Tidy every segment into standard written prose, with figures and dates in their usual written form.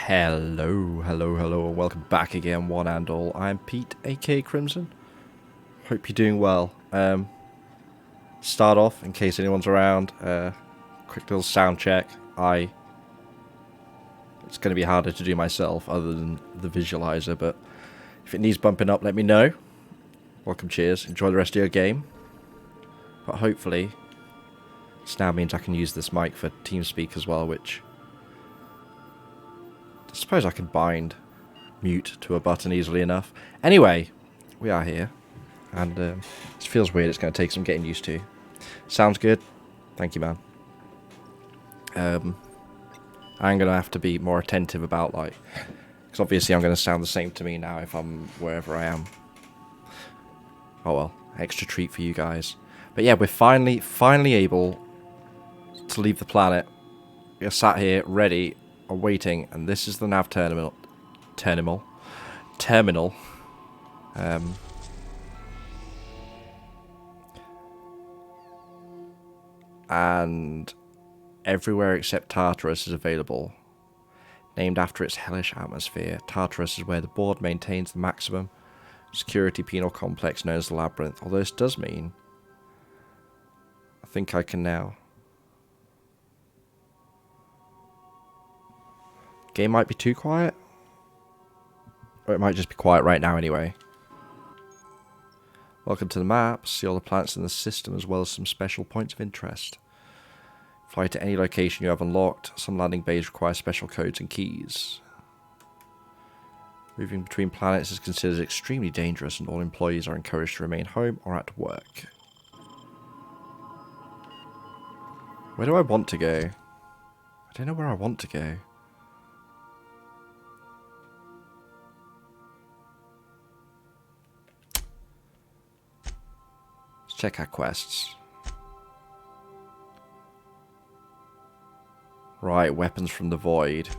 Hello, hello, hello, and welcome back again, one and all. I'm Pete, aka Krimxon. Hope you're doing well. Start off, in case anyone's around, quick little sound check. It's going to be harder to do myself other than the visualizer, but if it needs bumping up, let me know. Welcome, cheers, enjoy the rest of your game. But hopefully, this now means I can use this mic for TeamSpeak as well, which I suppose I can bind mute to a button easily enough. Anyway, we are here, and it feels weird. It's going to take some getting used to. Sounds good. Thank you, man. I'm going to have to be more attentive about, because obviously I'm going to sound the same to me now if I'm wherever I am. Oh well, extra treat for you guys. But yeah, we're finally able to leave the planet. We're sat here, ready, awaiting, and this is the nav terminal. And everywhere except Tartarus is available. Named after its hellish atmosphere, Tartarus is where the board maintains the maximum security penal complex known as the Labyrinth. Although this does mean I think I can now. Game might be too quiet. Or it might just be quiet right now anyway. Welcome to the map. See all the planets in the system as well as some special points of interest. Fly to any location you have unlocked. Some landing bays require special codes and keys. Moving between planets is considered extremely dangerous and all employees are encouraged to remain home or at work. Where do I want to go? I don't know where I want to go. Let's check our quests. Right, weapons from the void.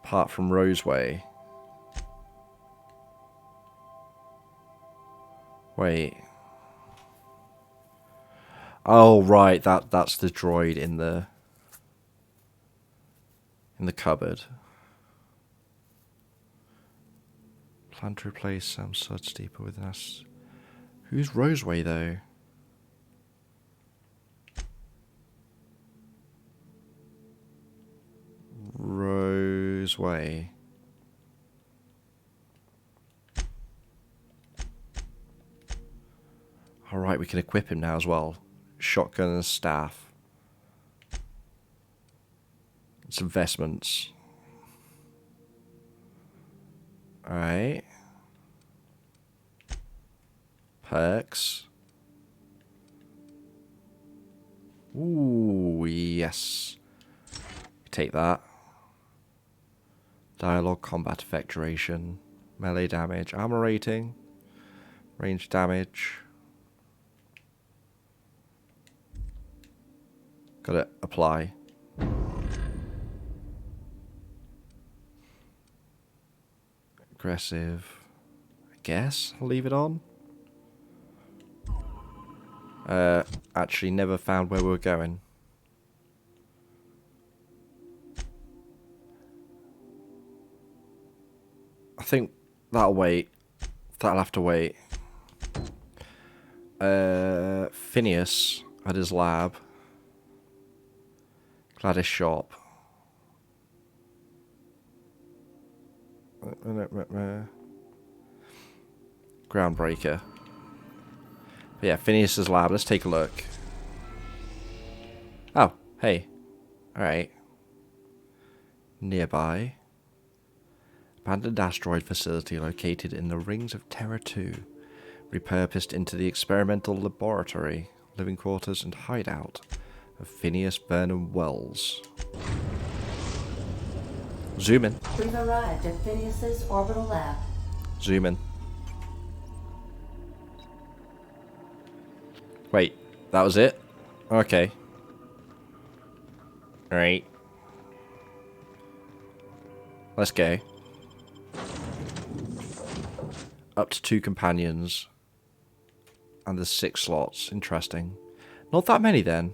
Apart from Roseway. Wait. Oh right, that's the droid in the cupboard. Plan to replace Sam Suds deeper with us. Who's Roseway though? Roseway. Alright, we can equip him now as well. Shotgun and staff. Some vestments. Alright. Perks. Ooh, yes. Take that. Dialogue, combat effect duration, melee damage, armor rating, range damage. Gotta apply. Aggressive. I guess I'll leave it on. Actually never found where we were going. I think that'll wait. That'll have to wait. Phineas at his lab. Gladys shop. Groundbreaker. But yeah, Phineas's lab. Let's take a look. Oh, hey. Alright. Nearby. Abandoned asteroid facility located in the Rings of Terror 2. Repurposed into the experimental laboratory, living quarters and hideout of Phineas Burnham Wells. Zoom in. We've arrived at Phineas's orbital lab. Zoom in. Wait, that was it? Okay. Alright. Let's go. Up to 2 companions. And there's 6 slots. Interesting. Not that many then.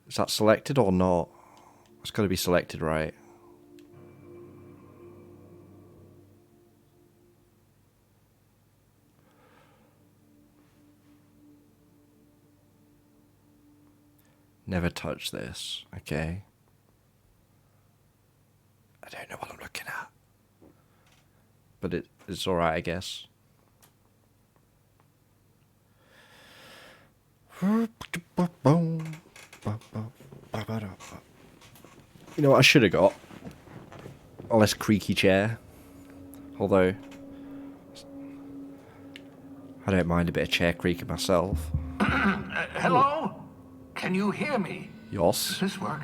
Is that selected or not? It's got to be selected, right? Never touch this. Okay. I don't know what I'm looking at. But it's alright, I guess. You know what I should have got? A less creaky chair. Although, I don't mind a bit of chair creaking myself. Hello? Can you hear me? Yoss. Does this work?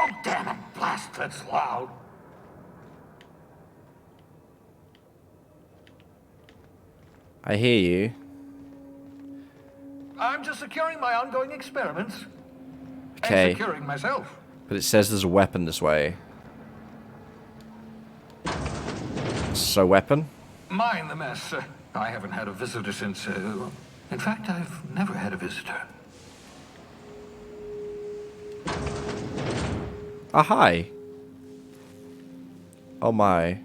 Oh, damn it! Blast, that's loud. I hear you. I'm just securing my ongoing experiments. Okay. And securing myself. But it says there's a weapon this way. So, weapon? Mind the mess. I haven't had a visitor since... in fact, I've never had a visitor. Ah, hi. Oh my.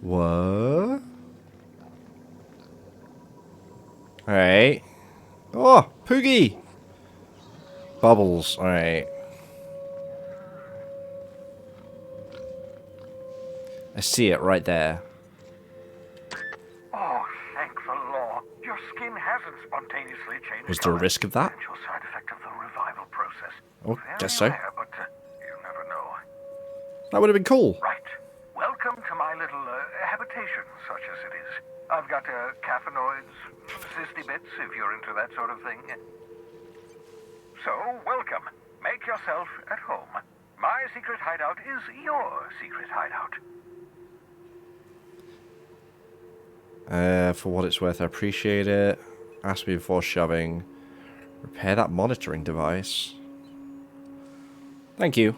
What? Alright. Oh, Poogie! Bubbles, alright. I see it right there. Oh, thank the Lord. Your skin hasn't spontaneously changed. Was there a risk of that? Potential side effect of the revival process. Oh, Very guess so. rare, but you never know. That would have been cool. Right. Welcome to my little habitation, such as it is. I've got caffeinoids, cysty bits, if you're into that sort of thing. So, welcome. Make yourself at home. My secret hideout is your secret hideout. For what it's worth, I appreciate it. Ask me before shoving. Repair that monitoring device. Thank you.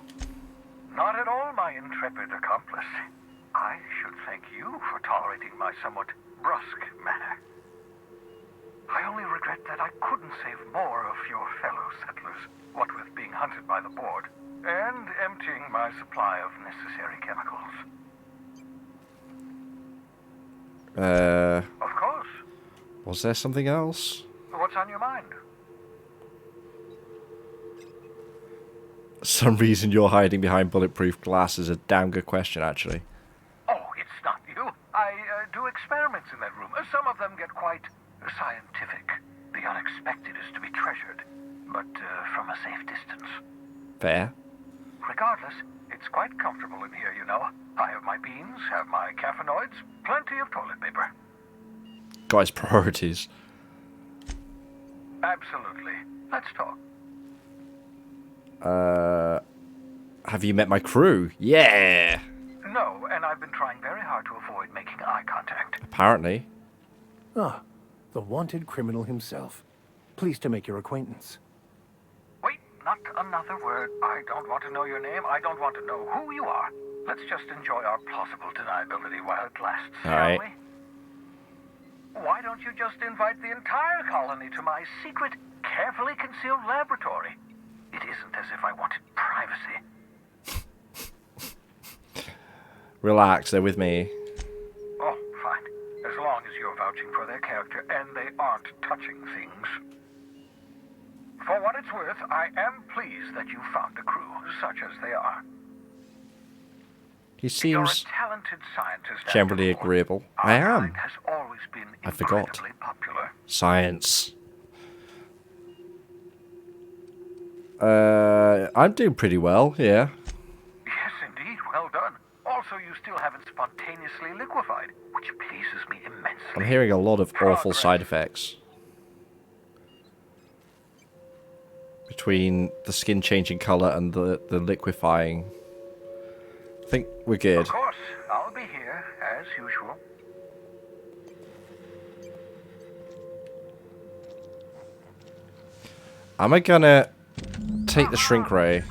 Not at all, my intrepid accomplice. I should thank you for tolerating my somewhat brusque manner. I only regret that I couldn't save more of your fellow settlers, what with being hunted by the board, and emptying my supply of necessary chemicals. Of course. Was there something else? What's on your mind? Some reason you're hiding behind bulletproof glass is a damn good question, actually. Oh, it's not you. I do experiments in that room. Some of them get quite scientific. The unexpected is to be treasured, but from a safe distance. Fair. Regardless, it's quite comfortable in here, you know. I have my beans, have my caffeinoids, plenty of toilet paper. Guys, priorities. Absolutely. Let's talk. Have you met my crew? Yeah! No, and I've been trying very hard to avoid making eye contact. Apparently. Ah, the wanted criminal himself. Pleased to make your acquaintance. Wait, not another word. I don't want to know your name. I don't want to know who you are. Let's just enjoy our plausible deniability while it lasts, shall we? Why don't you just invite the entire colony to my secret, carefully concealed laboratory? It isn't as if I wanted privacy. Relax, they're with me. Oh, fine. As long as you're vouching for their character and they aren't touching things. For what it's worth, I am pleased that you found a crew, such as they are. He You're a seems talented scientist. generally after all. agreeable. Our I am. kind has always been I forgot. incredibly popular. Science. I'm doing pretty well, yeah. Yes, indeed. Well done. Also, you still haven't spontaneously liquefied, which pleases me immensely. I'm hearing a lot of awful side effects. Between the skin changing colour and the liquefying. I think we're good. Of course, I'll be here, as usual. Am I gonna take the shrink ray?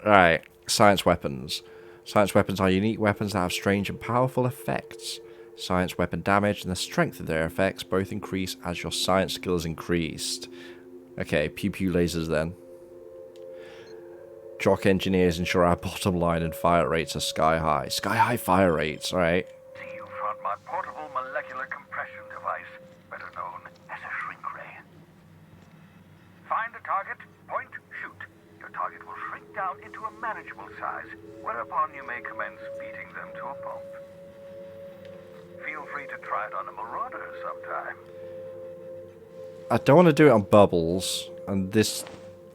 Alright, science weapons. Science weapons are unique weapons that have strange and powerful effects. Science weapon damage and the strength of their effects both increase as your science skill is increased. Okay, pew pew lasers then. Jock engineers ensure our bottom line and fire rates are sky high. Sky high fire rates, alright. See, you found my portable molecular compression device, better known as a shrink ray. Find the target, point, shoot. Your target will shrink down into a manageable size, whereupon you may commence beating them to a pulp. Feel free to try it on a marauder sometime. I don't want to do it on Bubbles, and this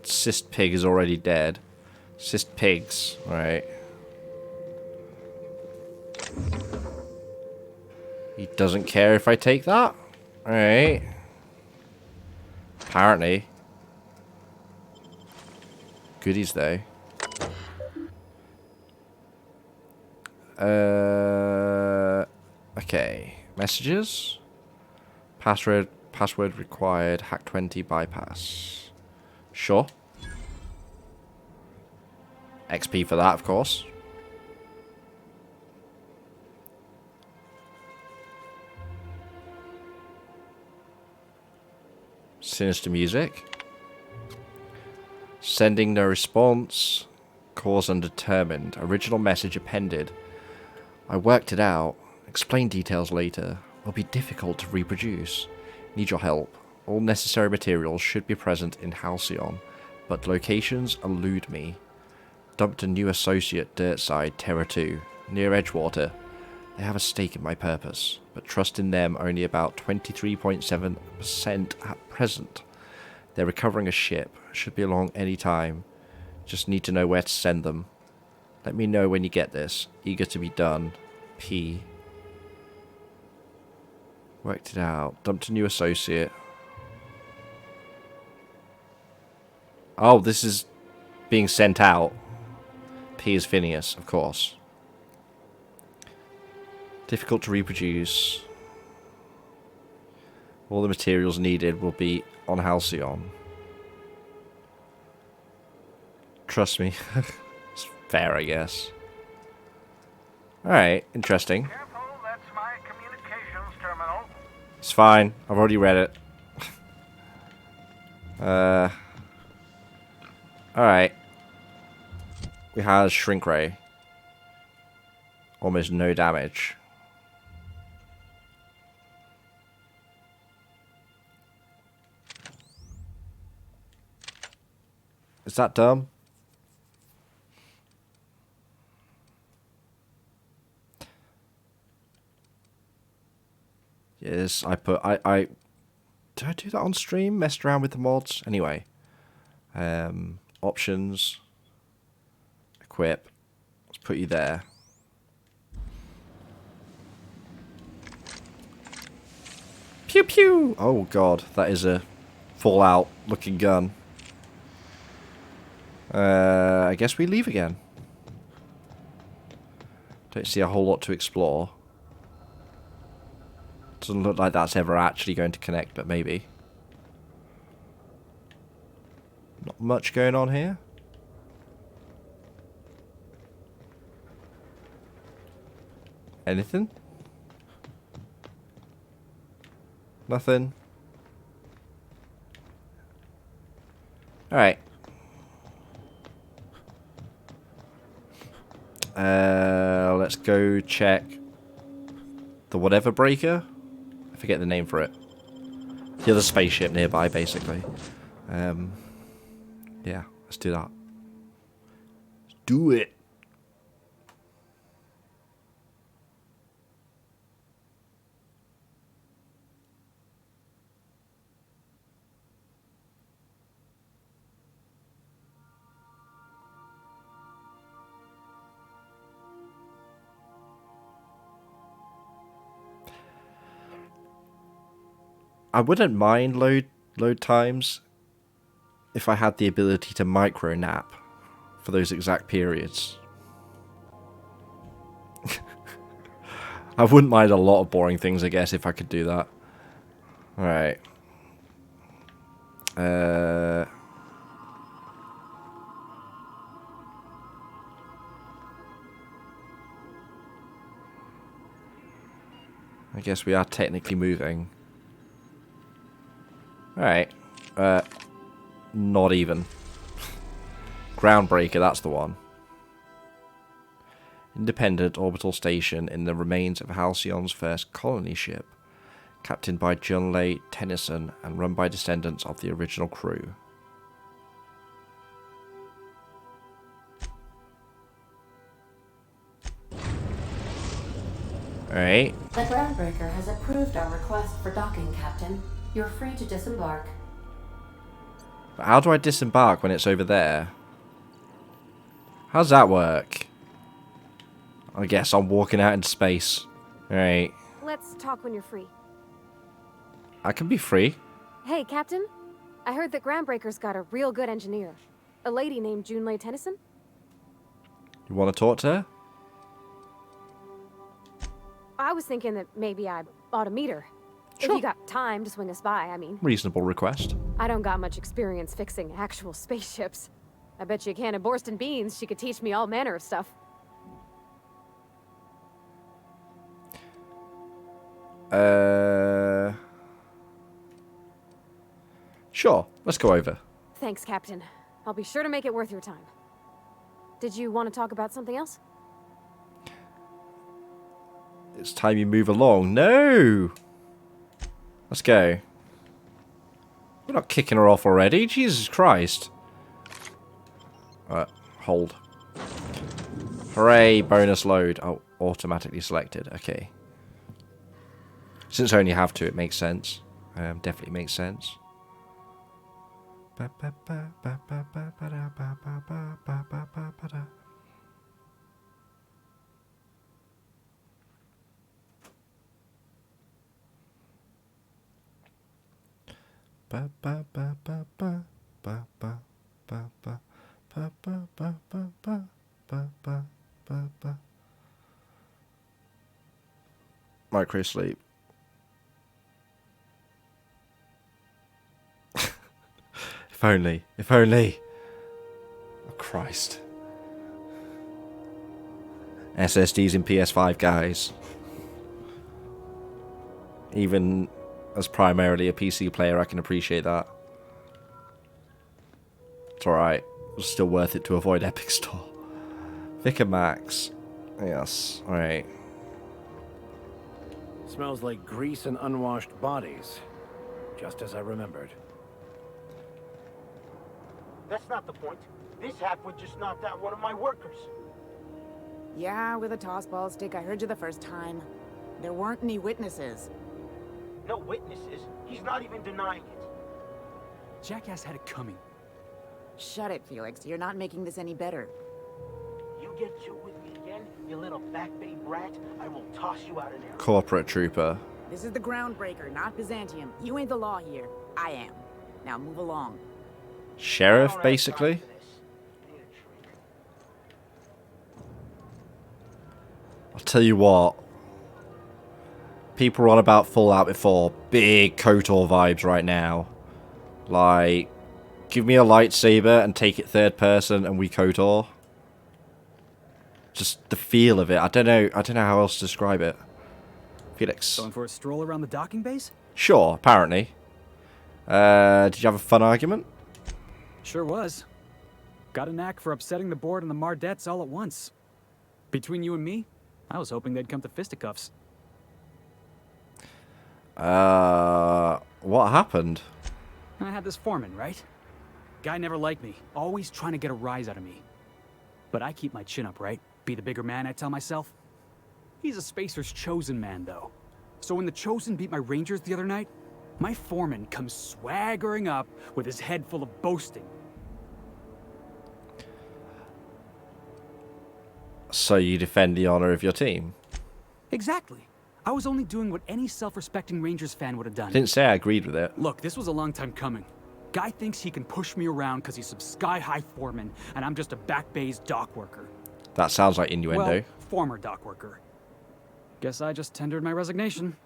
cyst pig is already dead. Cyst pigs, right. He doesn't care if I take that? Alright. Apparently. Goodies though. Okay. Messages. Password required. Hack 20 bypass. Sure. XP for that, of course. Sinister music. Sending no response. Cause undetermined. Original message appended. I worked it out. Explain details later. Will be difficult to reproduce. Need your help. All necessary materials should be present in Halcyon, but locations elude me. Dumped a new associate Dirtside Terra 2, near Edgewater. They have a stake in my purpose, but trust in them only about 23.7% at present. They're recovering a ship, should be along any time. Just need to know where to send them. Let me know when you get this. Eager to be done. P. Worked it out. Dumped a new associate. Oh, this is being sent out. P is Phineas, of course. Difficult to reproduce. All the materials needed will be on Halcyon. Trust me. It's fair, I guess. Alright, interesting. Careful, that's my communications terminal. It's fine. I've already read it. Alright. We have Shrink Ray. Almost no damage. Is that dumb? Yes, I put... I did I do that on stream? Messed around with the mods? Anyway. Options. Equip. Let's put you there. Pew pew! Oh god, that is a Fallout looking gun. I guess we leave again. Don't see a whole lot to explore. Doesn't look like that's ever actually going to connect, but maybe. Not much going on here. Anything? Nothing. Alright. Let's go check the whatever breaker. I forget the name for it. The other spaceship nearby, basically. Yeah, let's do that. Let's do it. I wouldn't mind load times if I had the ability to micro nap for those exact periods. I wouldn't mind a lot of boring things, I guess, if I could do that. Alright. I guess we are technically moving. Alright. Not even. Groundbreaker, that's the one. Independent orbital station in the remains of Halcyon's first colony ship. Captained by Junlei Tennyson and run by descendants of the original crew. Alright. The Groundbreaker has approved our request for docking, Captain. You're free to disembark. But how do I disembark when it's over there? How's that work? I guess I'm walking out into space. Alright. Let's talk when you're free. I can be free. Hey, Captain. I heard that Groundbreaker's got a real good engineer. A lady named Junlei Tennyson. You want to talk to her? I was thinking that maybe I ought to meet her. Sure. If you got time to swing us by, I mean. Reasonable request. I don't got much experience fixing actual spaceships. I bet you a can of Borston beans she could teach me all manner of stuff. Sure, let's go over. Thanks, Captain. I'll be sure to make it worth your time. Did you want to talk about something else? It's time you move along. No! Let's go. We're not kicking her off already. Jesus Christ. Hold. Hooray, bonus load. Oh, automatically selected. Okay. Since I only have to, it makes sense. Definitely makes sense. Micro sleep. If only. If only. Oh, Christ. SSDs in PS5, guys. Even as primarily a PC player, I can appreciate that. It's alright. It's still worth it to avoid Epic Store. Vicar Max. Yes, alright. Smells like grease and unwashed bodies. Just as I remembered. That's not the point. This halfwit just knocked out one of my workers. Yeah, with a tossball stick. I heard you the first time. There weren't any witnesses. No witnesses. He's not even denying it. Jackass had it coming. Shut it, Felix. You're not making this any better. You get two with me again, you little back bay brat, I will toss you out of there. Corporate Trooper. This is the Groundbreaker, not Byzantium. You ain't the law here. I am. Now move along. Sheriff, basically. I'll tell you what. People are on about Fallout before. Big KOTOR vibes right now. Like, give me a lightsaber and take it third person and we KOTOR. Just the feel of it. I don't know how else to describe it. Felix. Going for a stroll around the docking base? Sure, apparently. Did you have a fun argument? Sure was. Got a knack for upsetting the board and the Mardettes all at once. Between you and me, I was hoping they'd come to fisticuffs. What happened? I had this foreman, right? Guy never liked me, always trying to get a rise out of me. But I keep my chin up, right? Be the bigger man, I tell myself. He's a Spacer's chosen man, though. So when the Chosen beat my Rangers the other night, my foreman comes swaggering up with his head full of boasting. So you defend the honor of your team? Exactly. I was only doing what any self-respecting Rangers fan would have done. Didn't say I agreed with it. Look, this was a long time coming. Guy thinks he can push me around because he's some sky-high foreman, and I'm just a back bay's dock worker. That sounds like innuendo. Well, former dock worker. Guess I just tendered my resignation.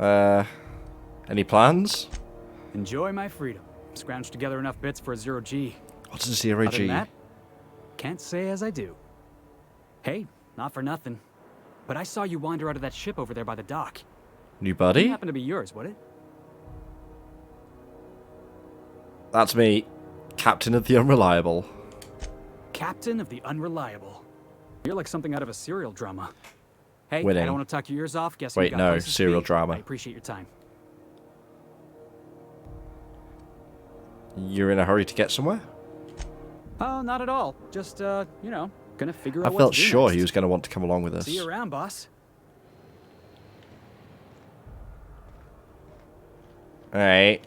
Any plans? Enjoy my freedom. Scrounged together enough bits for a 0G. What's a 0G? Other than that, can't say as I do. Hey, not for nothing. but I saw you wander out of that ship over there by the dock. New It buddy? happened to be yours, would it? That's me, Captain of the Unreliable. Captain of the Unreliable. You're like something out of a serial drama. Hey, Winning. I don't want to talk your ears off. Guess Wait, you got no, places to serial be. drama. I appreciate your time. You're in a hurry to get somewhere? Oh, not at all. Just, you know, gonna figure I out what felt to do sure next. he was going to want to come along with us. See you around, boss. Alright.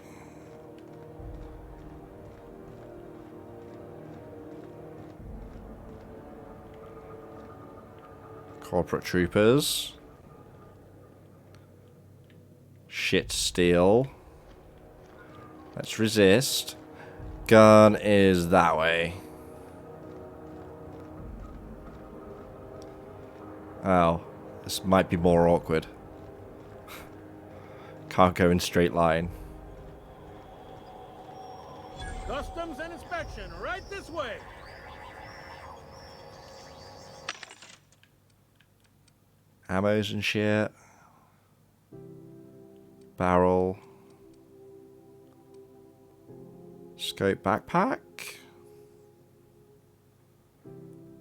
Corporate troopers. Shit steal. Let's resist. Gun is that way. Oh, this might be more awkward. Can't go in straight line. Customs and inspection, right this way. Ammos and shit. Barrel. Scope backpack.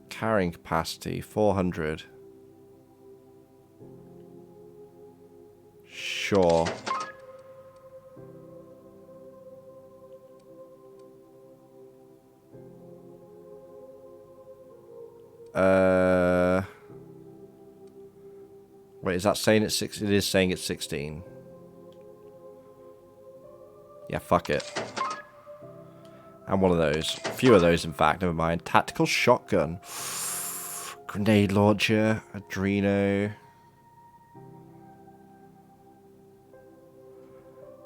Carrying capacity 400. Sure. Wait, is that saying it's 6? It is saying it's 16. Yeah, fuck it. And one of those. A few of those, in fact. Never mind. Tactical shotgun. Grenade launcher. Adreno.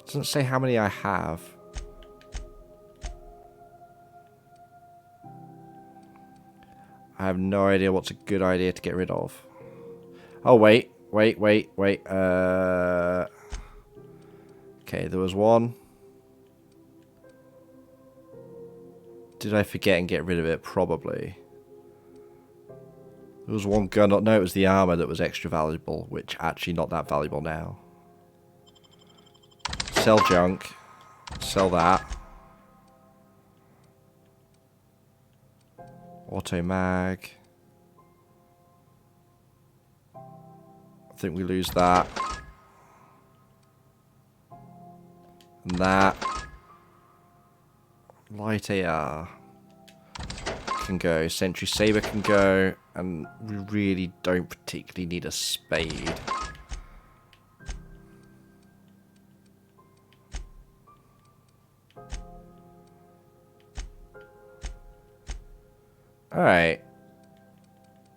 Doesn't say how many I have. I have no idea what's a good idea to get rid of. Oh, wait. Wait. Okay, there was one. Did I forget and get rid of it? Probably. There was one gun. No, it was the armor that was extra valuable, which actually not that valuable now. Sell junk. Sell that. Auto mag. I think we lose that. And that. Light AR can go. Sentry Saber can go. And we really don't particularly need a spade. Alright.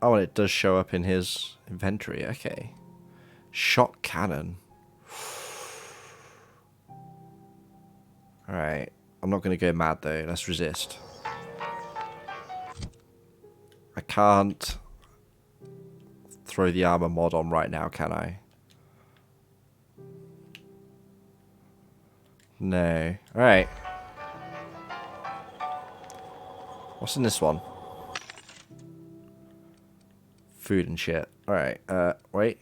Oh, and it does show up in his inventory. Okay. Shot cannon. Alright. I'm not going to go mad, though. Let's resist. I can't throw the armor mod on right now, can I? No. Alright. What's in this one? Food and shit. Alright, wait.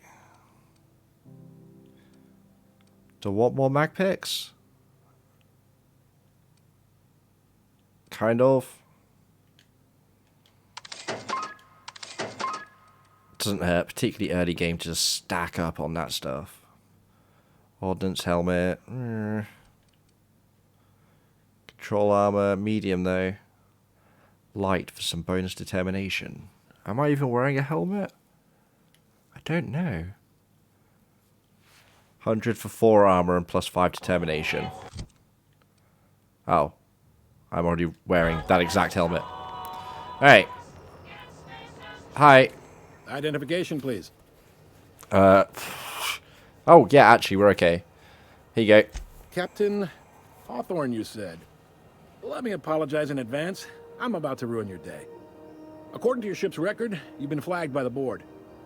Do I want more mag picks? Kind of. Doesn't hurt, particularly early game, to just stack up on that stuff. Ordnance helmet. Control armor, medium though. Light for some bonus determination. Am I even wearing a helmet? I don't know. 100 for 4 armor and plus 5 determination. Oh. I'm already wearing that exact helmet. Alright. Hi. Identification, please. Oh, yeah, actually, we're okay. Here you go. Captain Hawthorne, you said. Let me apologize in advance. I'm about to ruin your day. According to your ship's record, you've been flagged by the board.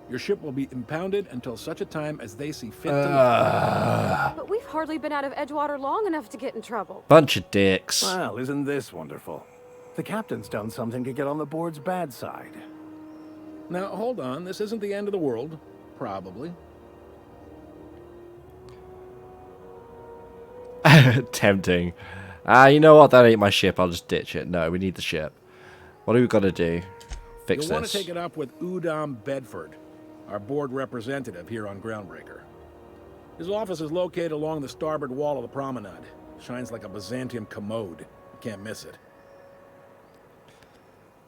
Your ship will be impounded until such a time as they see fit to. But we've hardly been out of Edgewater long enough to get in trouble. Bunch of dicks. Well, isn't this wonderful? The captain's done something to get on the board's bad side. Now, hold on. This isn't the end of the world. Probably. Tempting. You know what? That ain't my ship. I'll just ditch it. No, we need the ship. What do we got to do? Fix You'll want this. to take it up with Udom Bedford, our board representative here on Groundbreaker. His office is located along the starboard wall of the promenade. Shines like a Byzantium commode. You can't miss it.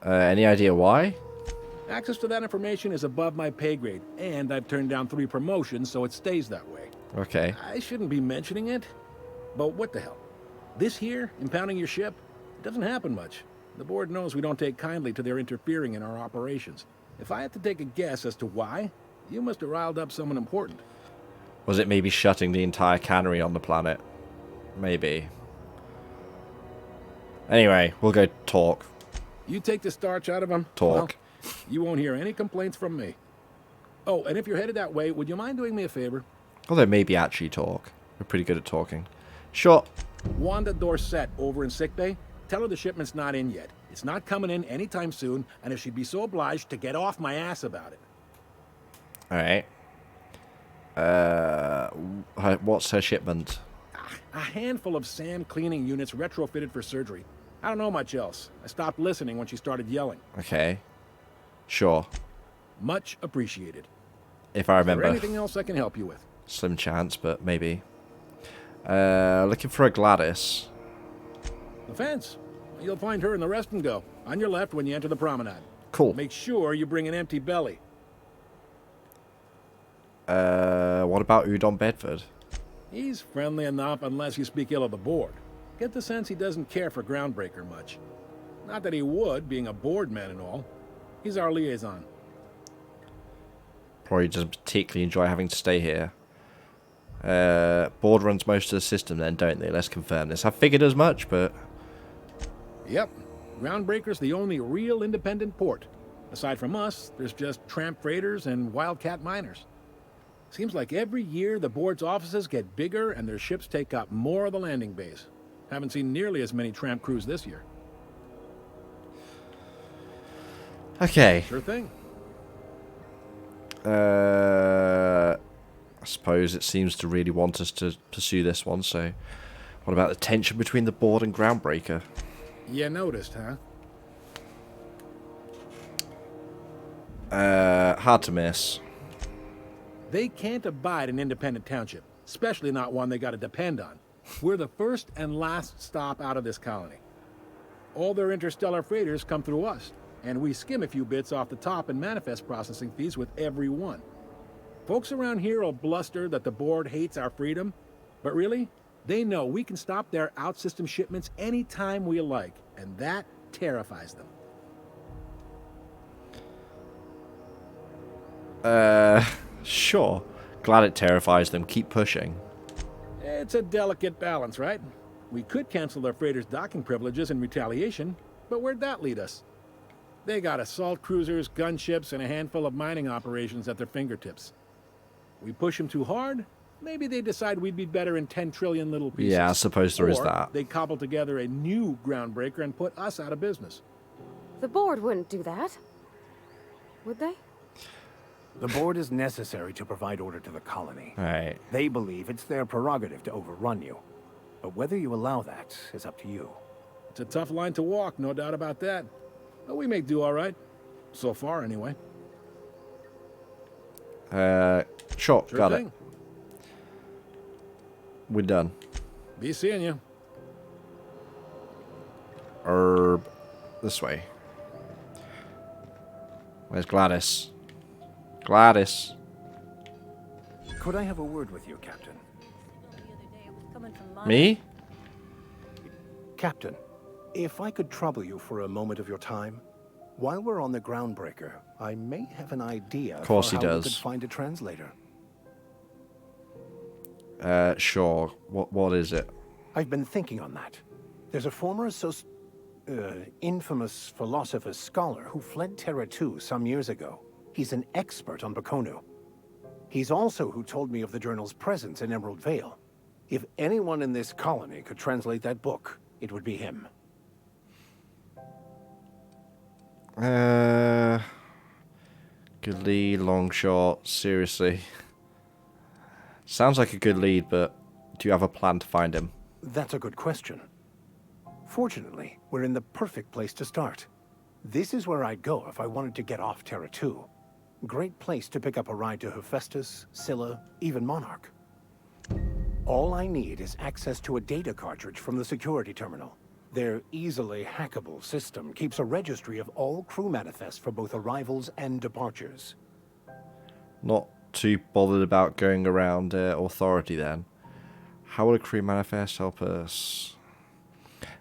Any idea why? Access to that information is above my pay grade, and I've turned down 3 promotions, so it stays that way. Okay. I shouldn't be mentioning it, but what the hell? This here, impounding your ship, it doesn't happen much. The board knows we don't take kindly to their interfering in our operations. If I had to take a guess as to why, you must have riled up someone important. Was it maybe shutting the entire cannery on the planet? Maybe. Anyway, we'll go talk. You take the starch out of him. Talk. Well, you won't hear any complaints from me. Oh, and if you're headed that way, would you mind doing me a favor? Although maybe actually talk. We're pretty good at talking. Sure. Wanda Dorset over in sickbay, tell her the shipment's not in yet. It's not coming in anytime soon, and if she'd be so obliged to get off my ass about it. Alright. What's her shipment? A handful of SAM cleaning units retrofitted for surgery. I don't know much else. I stopped listening when she started yelling. Okay. Sure. Much appreciated. If I remember. Is there anything else I can help you with? Slim chance, but maybe. Looking for a Gladys. The fence. You'll find her in the rest and go. On your left when you enter the promenade. Cool. Make sure you bring an empty belly. What about Udon Bedford? He's friendly enough unless you speak ill of the board. Get the sense he doesn't care for Groundbreaker much. Not that he would, being a board man and all. He's our liaison. Probably doesn't particularly enjoy having to stay here. Board runs most of the system then, don't they? Let's confirm this. I figured as much, but... Yep. Groundbreaker's the only real independent port. Aside from us, there's just tramp freighters and wildcat miners. Seems like every year the board's offices get bigger and their ships take up more of the landing base. Haven't seen nearly as many tramp crews this year. Okay. Sure thing. I suppose it seems to really want us to pursue this one, so... What about the tension between the board and Groundbreaker? You noticed, huh? Hard to miss. They can't abide an independent township, especially not one they gotta depend on. We're the first and last stop out of this colony. All their interstellar freighters come through us, and we skim a few bits off the top in manifest processing fees with every one. Folks around here will bluster that the board hates our freedom, but really, they know we can stop their out-system shipments anytime we like, and that terrifies them. Sure. Glad it terrifies them. Keep pushing. It's a delicate balance, right? We could cancel their freighters' docking privileges in retaliation, but where'd that lead us? They got assault cruisers, gunships, and a handful of mining operations at their fingertips. We push them too hard, maybe they decide we'd be better in 10 trillion little pieces. Yeah, I suppose there is Or that. they cobble together a new Groundbreaker and put us out of business. The board wouldn't do that. Would they? The board is necessary to provide order to the colony. Alright. They believe it's their prerogative to overrun you. But whether you allow that is up to you. It's a tough line to walk, no doubt about that. But we may do all right. So far, anyway. Sure, Sure got thing. it. We're done. Be seeing you. Herb. This way. Where's Gladys? Gladys. Could I have a word with you, Captain? Me? Captain, if I could trouble you for a moment of your time, while we're on the Groundbreaker, I may have an idea Of course for he how we does. could find a translator. Sure. What is it? I've been thinking on that. There's a former infamous philosopher scholar who fled Terra 2 some years ago. He's an expert on Bakonu. He's also who told me of the journal's presence in Emerald Vale. If anyone in this colony could translate that book, it would be him. Good Good lead, long shot. Seriously. Sounds like a good lead, but do you have a plan to find him? That's a good question. Fortunately, we're in the perfect place to start. This is where I'd go if I wanted to get off Terra 2. Great place to pick up a ride to Hephaestus, Scylla, even Monarch. All I need is access to a data cartridge from the security terminal. Their easily hackable system keeps a registry of all crew manifests for both arrivals and departures. Not too bothered about going around authority then. How will a crew manifest help us?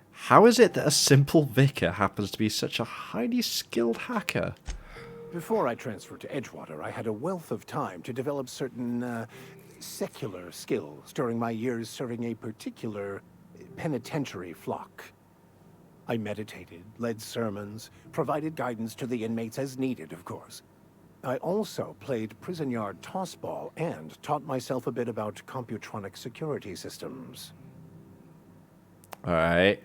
How is it that a simple vicar happens to be such a highly skilled hacker? Before I transferred to Edgewater, I had a wealth of time to develop certain, secular skills during my years serving a particular penitentiary flock. I meditated, led sermons, provided guidance to the inmates as needed, of course. I also played prison yard tossball and taught myself a bit about computronic security systems. Alright.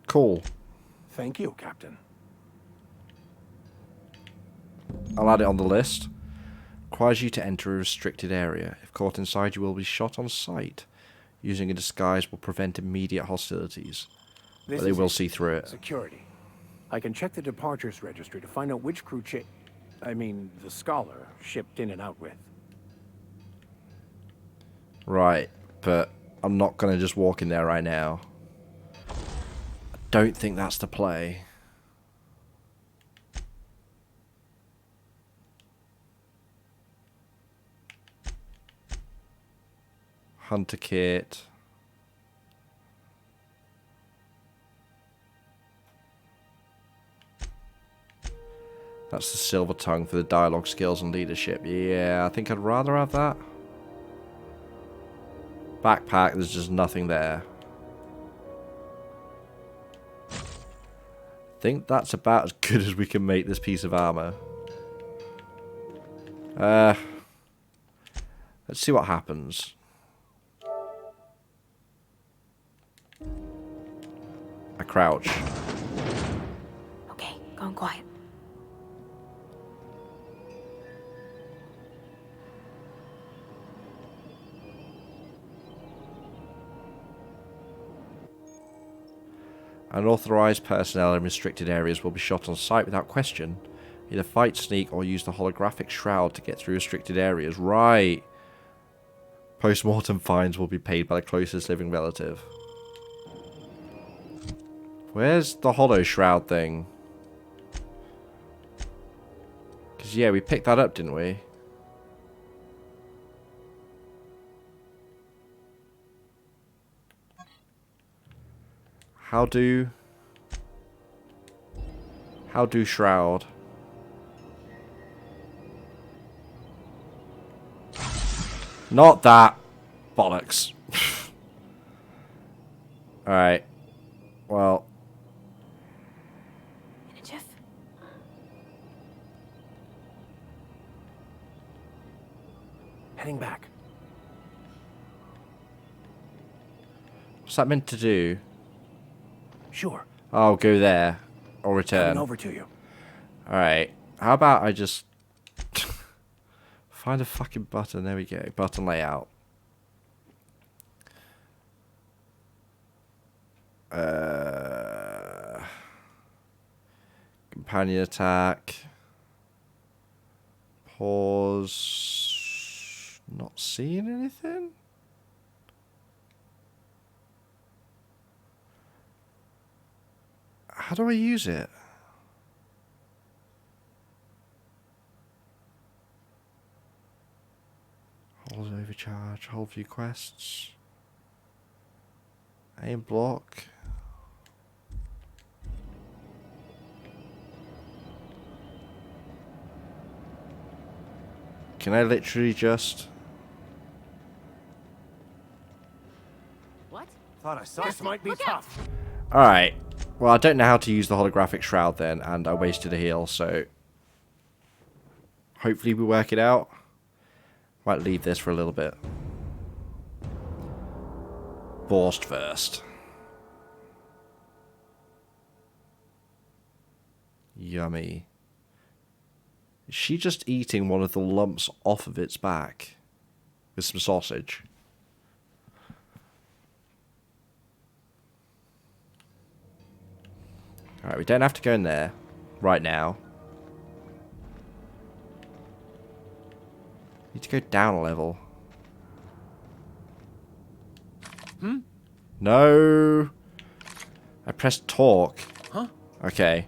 Cool. Thank you, Captain. I'll add it on the list. Requires you to enter a restricted area. If caught inside, you will be shot on sight. Using a disguise will prevent immediate hostilities. But they will see through it. Security. I can check the departures registry to find out which crew the Scholar shipped in and out with. Right, but I'm not going to just walk in there right now. I don't think that's the play. Hunter kit. That's the silver tongue for the dialogue skills and leadership. Yeah, I think I'd rather have that. Backpack, there's just nothing there. I think that's about as good as we can make this piece of armor. Let's see what happens. I crouch. Okay, going quiet. Unauthorized personnel in restricted areas will be shot on sight without question. Either fight, sneak, or use the holographic shroud to get through restricted areas. Right. Post-mortem fines will be paid by the closest living relative. Where's the holo shroud thing? Because, yeah, we picked that up, didn't we? How do shroud? Not that. Bollocks. Alright. Well. Jeff? Heading back. What's that meant to do? Sure. Oh, go there. Or return. Coming over to you. Alright. How about I just find a fucking button. There we go. Button layout. Companion attack. Pause. Not seeing anything? How do I use it? Hold overcharge, hold view quests. Aim block. Can I literally just... What? Thought I saw this might be tough. Alright. Well, I don't know how to use the holographic shroud then, and I wasted a heal, so... Hopefully we work it out. Might leave this for a little bit. Borst first. Yummy. Is she just eating one of the lumps off of its back with some sausage? Alright, we don't have to go in there right now. Need to go down a level. No. I pressed talk. Huh? Okay.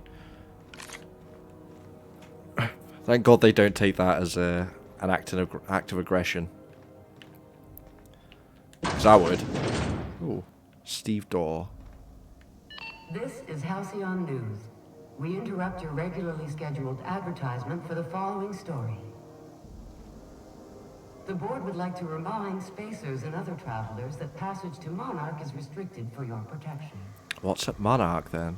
Thank God they don't take that as an act of aggression. Because I would. Ooh. Steve Dorr. This is Halcyon News. We interrupt your regularly scheduled advertisement for the following story. The board would like to remind spacers and other travelers that passage to Monarch is restricted for your protection. What's at Monarch then?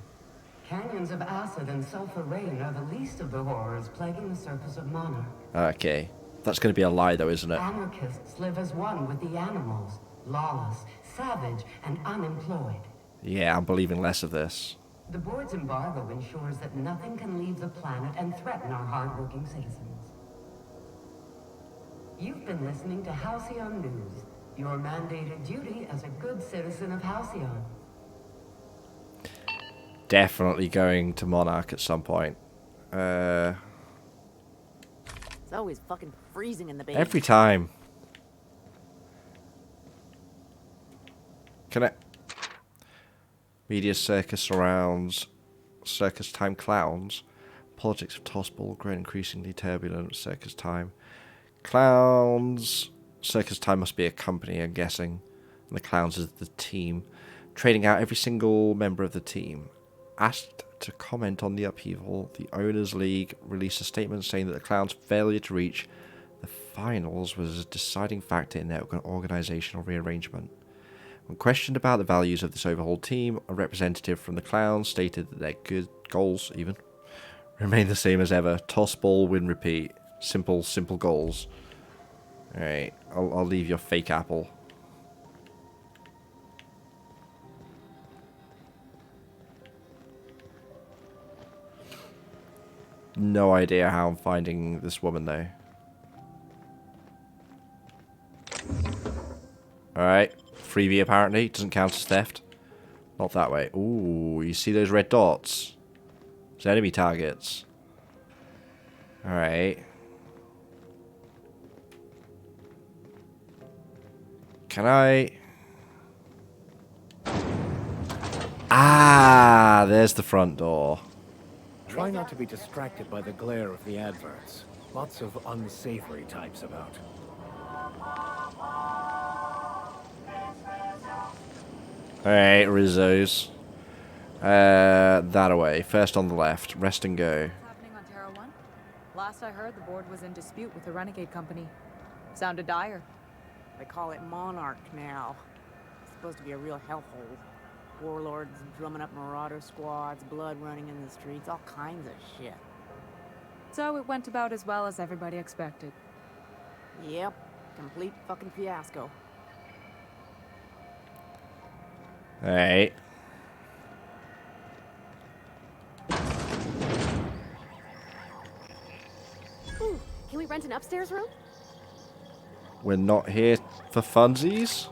Canyons of acid and sulfur rain are the least of the horrors plaguing the surface of Monarch. Okay. That's going to be a lie though, isn't it? Anarchists live as one with the animals, lawless, savage, and unemployed. Yeah, I'm believing less of this. The board's embargo ensures that nothing can leave the planet and threaten our hardworking citizens. You've been listening to Halcyon News, your mandated duty as a good citizen of Halcyon. Definitely going to Monarch at some point. It's always fucking freezing in the base. Every time. Can I... Media circus surrounds circus time clowns. Politics of Tossball grown increasingly turbulent. Circus time. Clowns. Circus time must be a company, I'm guessing. And the clowns is the team. Trading out every single member of the team. Asked to comment on the upheaval, the Owners League released a statement saying that the clowns' failure to reach the finals was a deciding factor in their organizational rearrangement. When questioned about the values of this overhauled team, a representative from the clowns stated that their good goals, even, remain the same as ever. Toss, ball, win, repeat. Simple goals. Alright, I'll leave your fake apple. No idea how I'm finding this woman, though. Alright. Freebie, apparently. Doesn't count as theft. Not that way. Ooh, you see those red dots? It's enemy targets. Alright. Can I... Ah, there's the front door. Try not to be distracted by the glare of the adverts. Lots of unsavory types about. Alright, Rizzos. That away. First on the left. Rest and go. What's happening on Terra 1? Last I heard, the board was in dispute with the Renegade Company. Sounded dire. They call it Monarch now. It's supposed to be a real hellhole. Warlords drumming up marauder squads, blood running in the streets, all kinds of shit. So it went about as well as everybody expected. Yep, complete fucking fiasco. Alright. Ooh, can we rent an upstairs room? We're not here for funsies?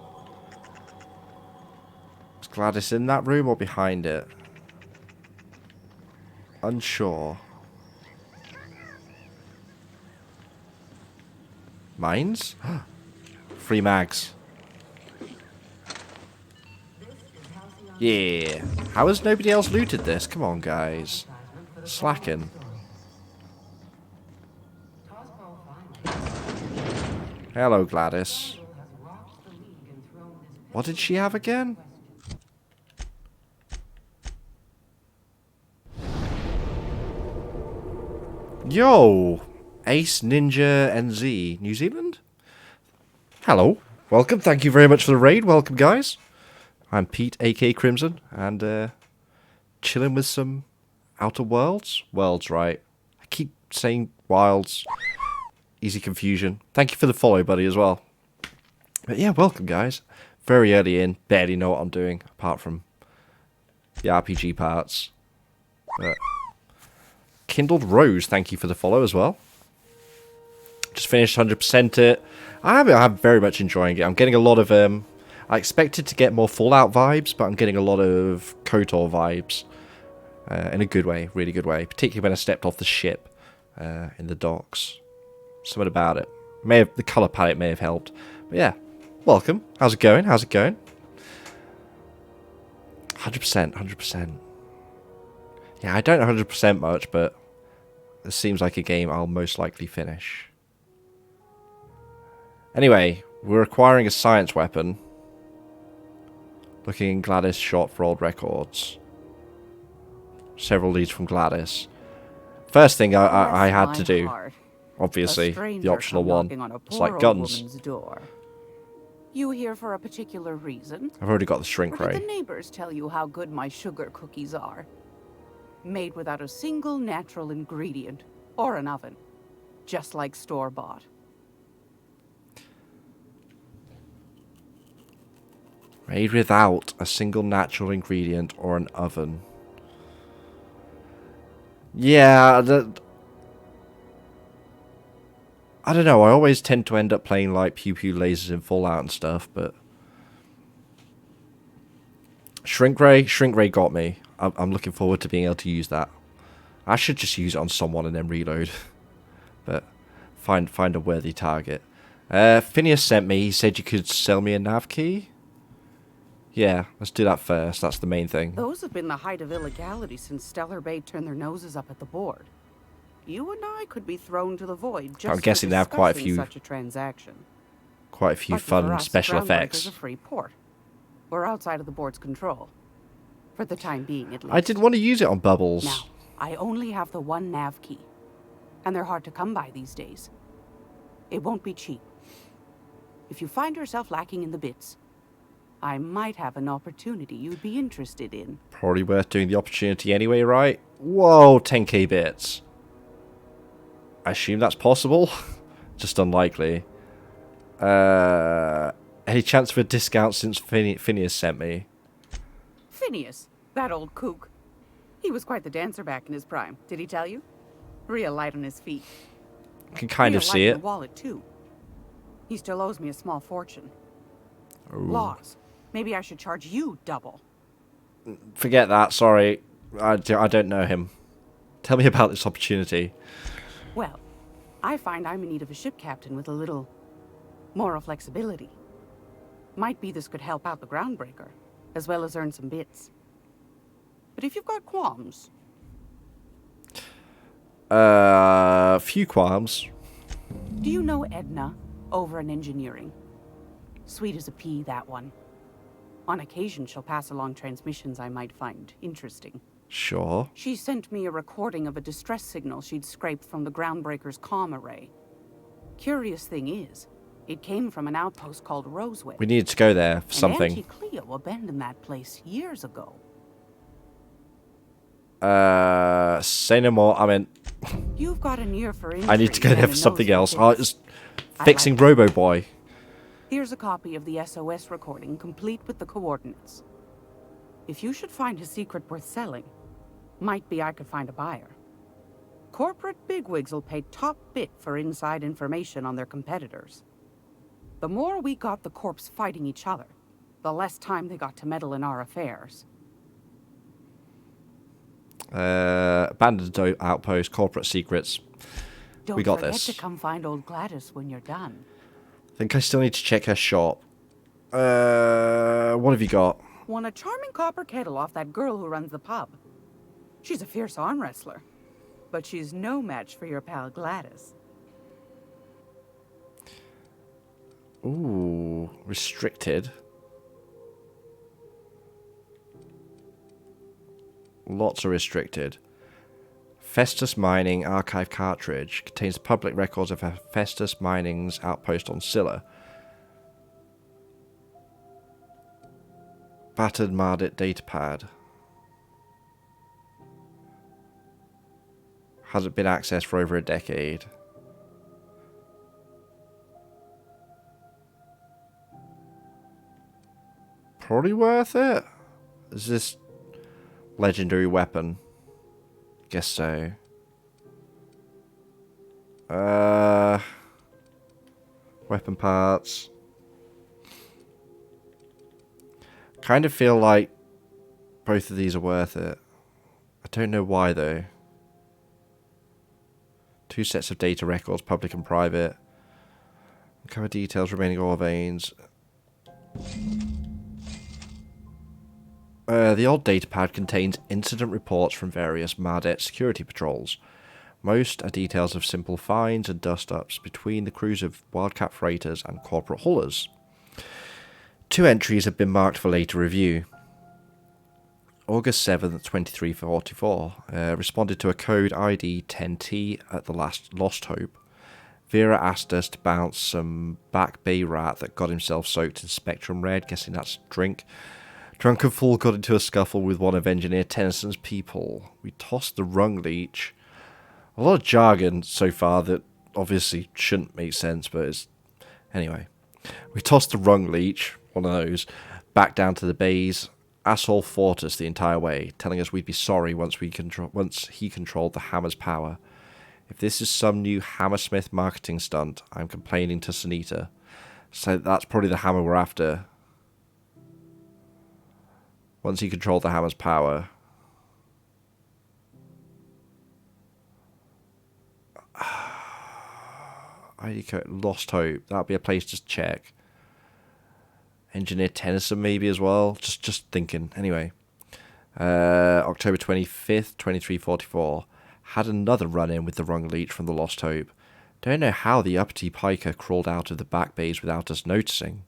Is Gladys in that room or behind it? Unsure. Mines? Free mags. Yeah. How has nobody else looted this? Come on, guys. Slacking. Hello, Gladys. What did she have again? Yo! Ace, Ninja, NZ. New Zealand? Hello. Welcome. Thank you very much for the raid. Welcome, guys. I'm Pete, aka Krimxon, and chilling with some Outer Worlds? Worlds, right. I keep saying Wilds. Easy confusion. Thank you for the follow, buddy, as well. But yeah, welcome, guys. Very early in. Barely know what I'm doing, apart from the RPG parts. But Kindled Rose, thank you for the follow as well. just finished 100% it. I'm very much enjoying it. I'm getting a lot of I expected to get more Fallout vibes, but I'm getting a lot of KOTOR vibes in a good way, really good way. Particularly when I stepped off the ship in the docks. Something about it. The color palette may have helped. But yeah, welcome. How's it going? How's it going? 100%, 100%. Yeah, I don't 100% much, but it seems like a game I'll most likely finish. Anyway, we're acquiring a science weapon. Looking in Gladys' shop for old records. Several leads from Gladys. First thing I had to do, obviously, the optional one. It's like guns. You here for a particular reason? I've already got the shrink Or ray. did the neighbors tell you how good my sugar cookies are? Made without a single natural ingredient or an oven, just like store-bought. Made without a single natural ingredient or an oven. Yeah, I don't know. I always tend to end up playing like pew pew lasers in Fallout and stuff, but Shrink Ray got me. I'm looking forward to being able to use that. I should just use it on someone and then reload, but find a worthy target. Phineas sent me. He said you could sell me a nav key. Yeah, let's do that first. That's the main thing. Those have been the height of illegality since Stellar Bay turned their noses up at the board. You and I could be thrown to the void just I'm guessing they have quite a few such a transaction. Quite a few fun special effects. A free port. We're outside of the board's control. For the time being, at least. I didn't want to use it on Bubbles. Now, I only have the one nav key. And they're hard to come by these days. It won't be cheap. If you find yourself lacking in the bits, I might have an opportunity you'd be interested in. Probably worth doing the opportunity anyway, right? Whoa, 10k bits. I assume that's possible. Just unlikely. Any chance for a discount since Phineas sent me? Phineas, that old kook. He was quite the dancer back in his prime. Did he tell you? Real light on his feet. I can kind of see Real light in it. the wallet too. He still owes me a small fortune. Ooh. Laws. Maybe I should charge you double. Forget that. Sorry, I don't know him. Tell me about this opportunity. Well, I find I'm in need of a ship captain with a little moral flexibility. Might be this could help out the groundbreaker, as well as earn some bits. But if you've got qualms... Few qualms. Do you know Edna, over in engineering? Sweet as a pea, that one. On occasion, she'll pass along transmissions I might find interesting. Sure. She sent me a recording of a distress signal she'd scraped from the groundbreaker's comm array. Curious thing is, it came from an outpost called Roseway. We needed to go there for something. Auntie Cleo abandoned that place years ago. Say no more. I mean, You've got an ear for I need to go there for something else. Oh, it's fixing Robo Boy. Here's a copy of the SOS recording, complete with the coordinates. If you should find his secret worth selling, might be I could find a buyer. Corporate bigwigs will pay top bit for inside information on their competitors. The more we got the corps fighting each other, the less time they got to meddle in our affairs. Abandoned outpost, corporate secrets. We got this. Don't forget to come find old Gladys when you're done. I think I still need to check her shop. What have you got? Won a charming copper kettle off that girl who runs the pub. She's a fierce arm wrestler, but she's no match for your pal Gladys. Ooh, restricted. Lots are restricted. Festus Mining archive cartridge contains public records of Festus Mining's outpost on Scylla. Battered Mardit datapad. Hasn't been accessed for over a decade. Probably worth it. Is this legendary weapon? Guess so. Weapon parts. Kind of feel like both of these are worth it. I don't know why though. 2 sets of data records, public and private. Cover details remaining ore veins. The old datapad contains incident reports from various Mardet security patrols. Most are details of simple finds and dust-ups between the crews of Wildcat freighters and corporate haulers. 2 entries have been marked for later review. August 7th, 2344, responded to a code ID 10T at the last Lost Hope. Vera asked us to bounce some Back Bay rat that got himself soaked in Spectrum Red, guessing that's drink. Drunken fool got into a scuffle with one of Engineer Tennyson's people. We tossed the rung leech. A lot of jargon so far that obviously shouldn't make sense, but it's... Anyway. We tossed the rung leech, one of those, back down to the bays. Asshole fought us the entire way, telling us we'd be sorry once he controlled the hammer's power. If this is some new Hammersmith marketing stunt, I'm complaining to Sunita. So that's probably the hammer we're after. Once he controlled the hammer's power. ID code Lost Hope. That'll be a place to check. Engineer Tennyson maybe as well. Just thinking. Anyway. October 25th, 2344. Had another run-in with the rung leech from the Lost Hope. Don't know how the uppity piker crawled out of the back bays without us noticing.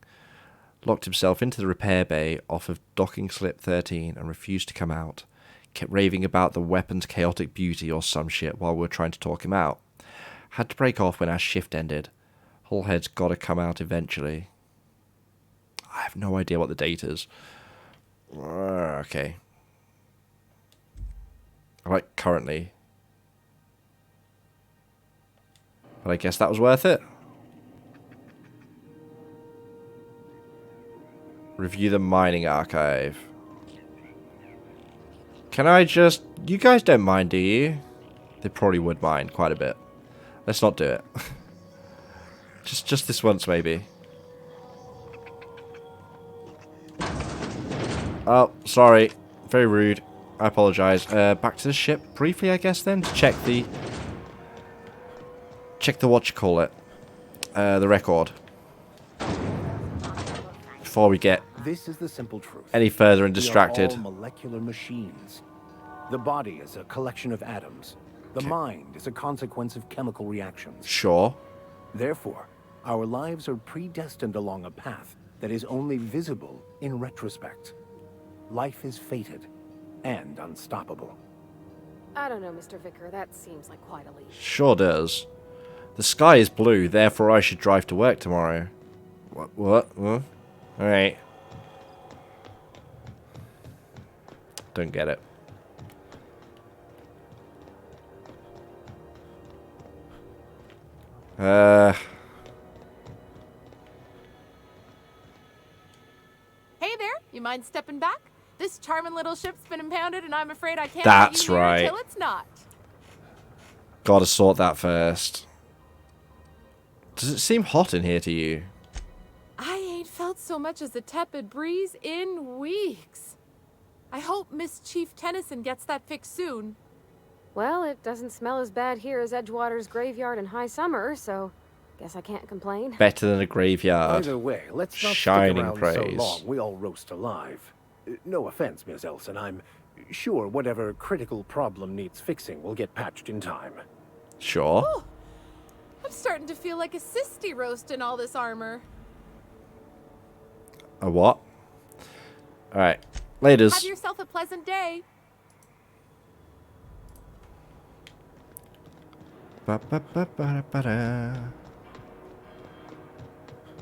Locked himself into the repair bay off of docking slip 13 and refused to come out. Kept raving about the weapon's chaotic beauty or some shit while we were trying to talk him out. Had to break off when our shift ended. Hullhead's gotta come out eventually. I have no idea what the date is. Okay. I like currently. But I guess that was worth it. Review the mining archive. Can I just... You guys don't mind, do you? They probably would mind quite a bit. Let's not do it. just this once, maybe. Oh, sorry. Very rude. I apologise. Back to the ship briefly, I guess, then, to check the... what you call it. The record. Before we get this is the simple truth. Any further and distracted. We are all molecular machines. The body is a collection of atoms. The mind is a consequence of chemical reactions. Sure. Therefore, our lives are predestined along a path that is only visible in retrospect. Life is fated and unstoppable. I don't know, Mr. Vicker. That seems like quite a leap. Sure does. The sky is blue, therefore I should drive to work tomorrow. What? Alright. Don't get it. Hey there, you mind stepping back? This charming little ship's been impounded and I'm afraid I can't That's let you near right. until it's not. Gotta sort that first. Does it seem hot in here to you? I ain't felt so much as a tepid breeze in weeks. I hope Miss Chief Tennyson gets that fixed soon. Well, it doesn't smell as bad here as Edgewater's graveyard in high summer, so guess I can't complain. Better than a graveyard. Either way, let's not Shining stick around praise. so long. We all roast alive. No offense, Miss Elson. I'm sure whatever critical problem needs fixing will get patched in time. Sure. Ooh, I'm starting to feel like a sisty roast in all this armor. A what? Alright. Laters. Have yourself a pleasant day.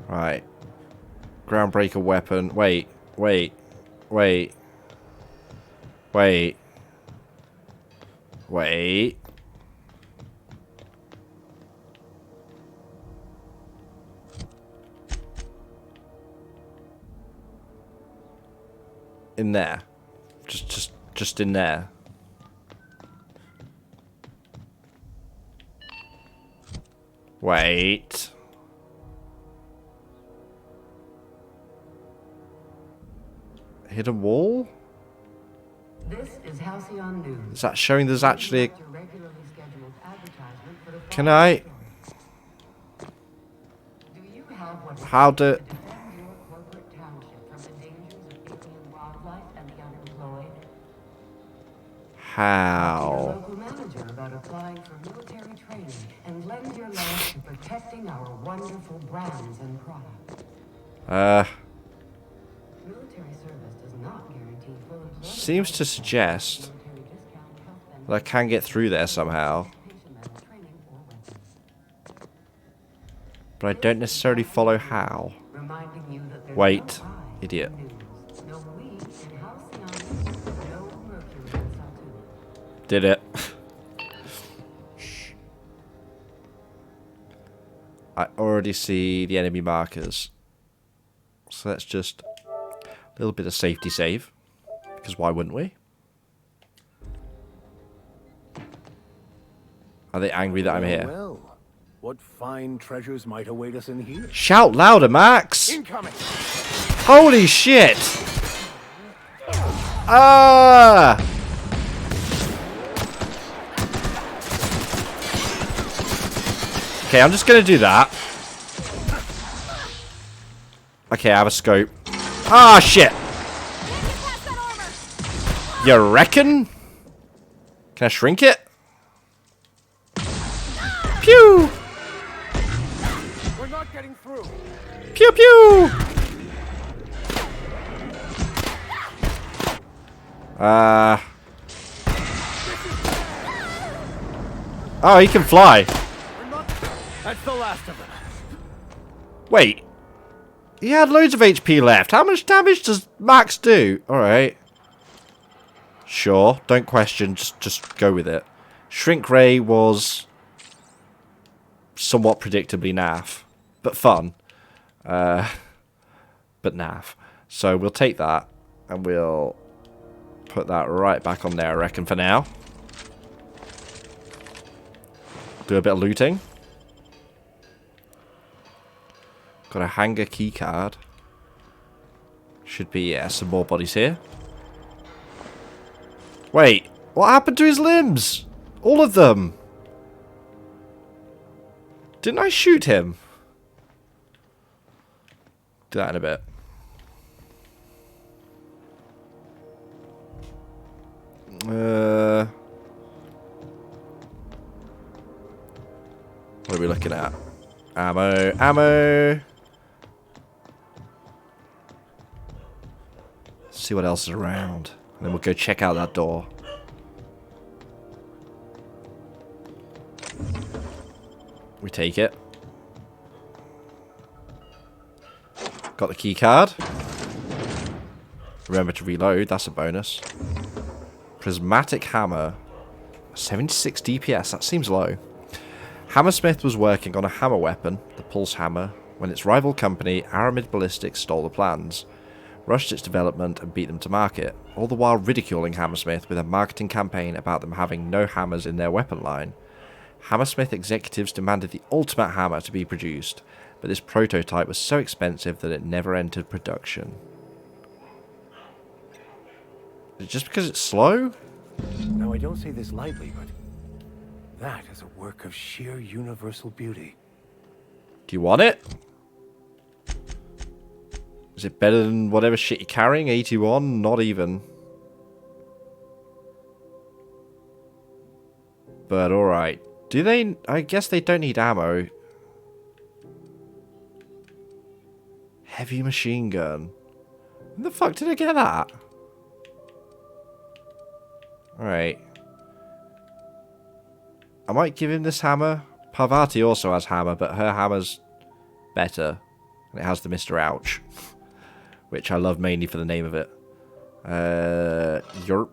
Right. Groundbreaker weapon. Wait. In there. Just in there. Wait. Hidden wall? This is Halcyon News. Is that showing there's actually a... Your regularly scheduled advertisement for the Can following I... story. Do you have what it How takes do... to defend your corporate township from the dangers of alien wildlife and the unemployed? Talk to your How? local manager about applying for military training and lend your life to protecting our wonderful brands and products. Military service does not guarantee full employment. Seems to suggest Military discount, health that I can get through there somehow. education, training, or weapons. But I don't necessarily follow how. Reminding you that there's Wait, no I idiot. in news, no we in Halcyon, no Mercury in Saltunia. Did it. I already see the enemy markers. So let's just... a little bit of safety save. Because why wouldn't we? Are they angry that I'm here? Well, what fine treasures might await us in here? Shout louder, Max! Incoming! Holy shit! Ah! Okay, I'm just gonna do that. Okay, I have a scope. Ah, shit! You reckon? Can I shrink it? Pew! We're not getting through. Pew pew! Oh, he can fly. That's the last of them. Wait. He had loads of HP left. How much damage does Max do? Alright. Sure. Don't question. Just go with it. Shrink Ray was somewhat predictably naff. But fun. But naff. So we'll take that. And we'll put that right back on there, I reckon, for now. Do a bit of looting. Got a hangar key card. Should be, yeah, some more bodies here. Wait, what happened to his limbs? All of them. Didn't I shoot him? Do that in a bit. What are we looking at? Ammo, ammo. See what else is around. And then we'll go check out that door. We take it. Got the key card. Remember to reload, that's a bonus. Prismatic hammer. 76 DPS, that seems low. Hammersmith was working on a hammer weapon, the Pulse Hammer, when its rival company, Aramid Ballistics, stole the plans, rushed its development and beat them to market, all the while ridiculing Hammersmith with a marketing campaign about them having no hammers in their weapon line. Hammersmith executives demanded the ultimate hammer to be produced, but this prototype was so expensive that it never entered production. Is it just because it's slow? Now, I don't say this lightly, but that is a work of sheer universal beauty. Do you want it? Is it better than whatever shit you're carrying? 81? Not even. But alright. Do they... I guess they don't need ammo. Heavy machine gun. When the fuck did I get that? Alright. I might give him this hammer. Parvati also has hammer, but her hammer's better. And it has the Mr. Ouch. Which I love mainly for the name of it. Yerp.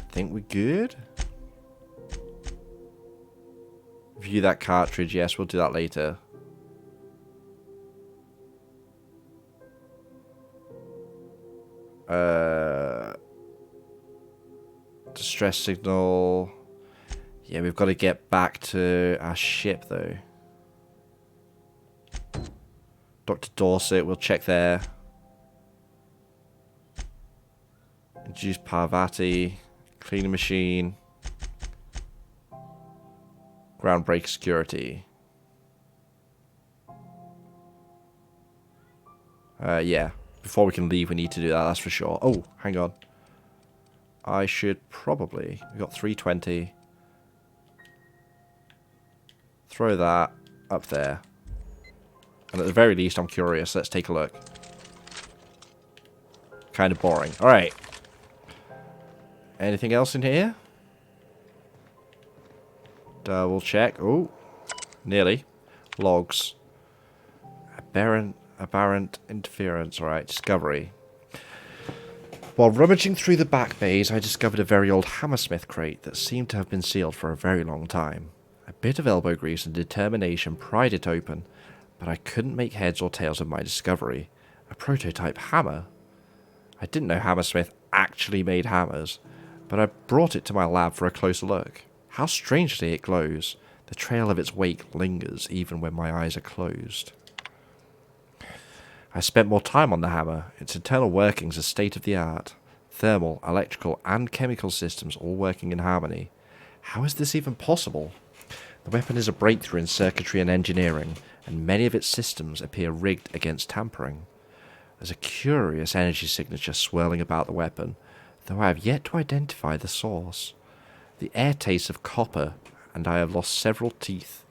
Think we're good? View that cartridge. Yes, we'll do that later. Distress signal. Yeah, we've got to get back to our ship, though. Dr. Dorset, we'll check there. Introduce Parvati. Cleaning machine. Groundbreak security. Yeah. Before we can leave, we need to do that, that's for sure. Oh, hang on. I should probably... We've got 320. Throw that up there. And at the very least, I'm curious. Let's take a look. Kind of boring. Alright. Anything else in here? Double check. Oh, nearly. Logs. Aberrant interference. Alright, discovery. While rummaging through the back bays, I discovered a very old Hammersmith crate that seemed to have been sealed for a very long time. A bit of elbow grease and determination pried it open, but I couldn't make heads or tails of my discovery. A prototype hammer. I didn't know Hammersmith actually made hammers, but I brought it to my lab for a closer look. How strangely it glows. The trail of its wake lingers even when my eyes are closed. I spent more time on the hammer. Its internal workings are state-of-the-art. Thermal, electrical, and chemical systems all working in harmony. How is this even possible? The weapon is a breakthrough in circuitry and engineering, and many of its systems appear rigged against tampering. There's a curious energy signature swirling about the weapon, though I have yet to identify the source. The air tastes of copper, and I have lost several teeth.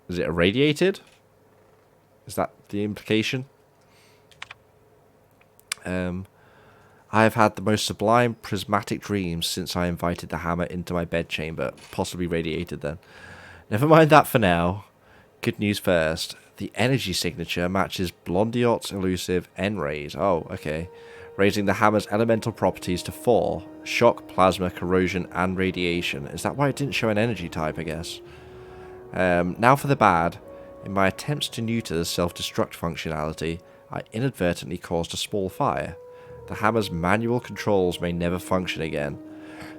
Is it irradiated? Is that the implication? I have had the most sublime prismatic dreams since I invited the hammer into my bedchamber. Possibly radiated then. Never mind that for now. Good news first. The energy signature matches Blondiot's elusive N-rays. Oh, okay. Raising the hammer's elemental properties to 4. Shock, plasma, corrosion, and radiation. Is that why it didn't show an energy type, I guess? Now for the bad. In my attempts to neuter the self-destruct functionality, I inadvertently caused a small fire. The hammer's manual controls may never function again.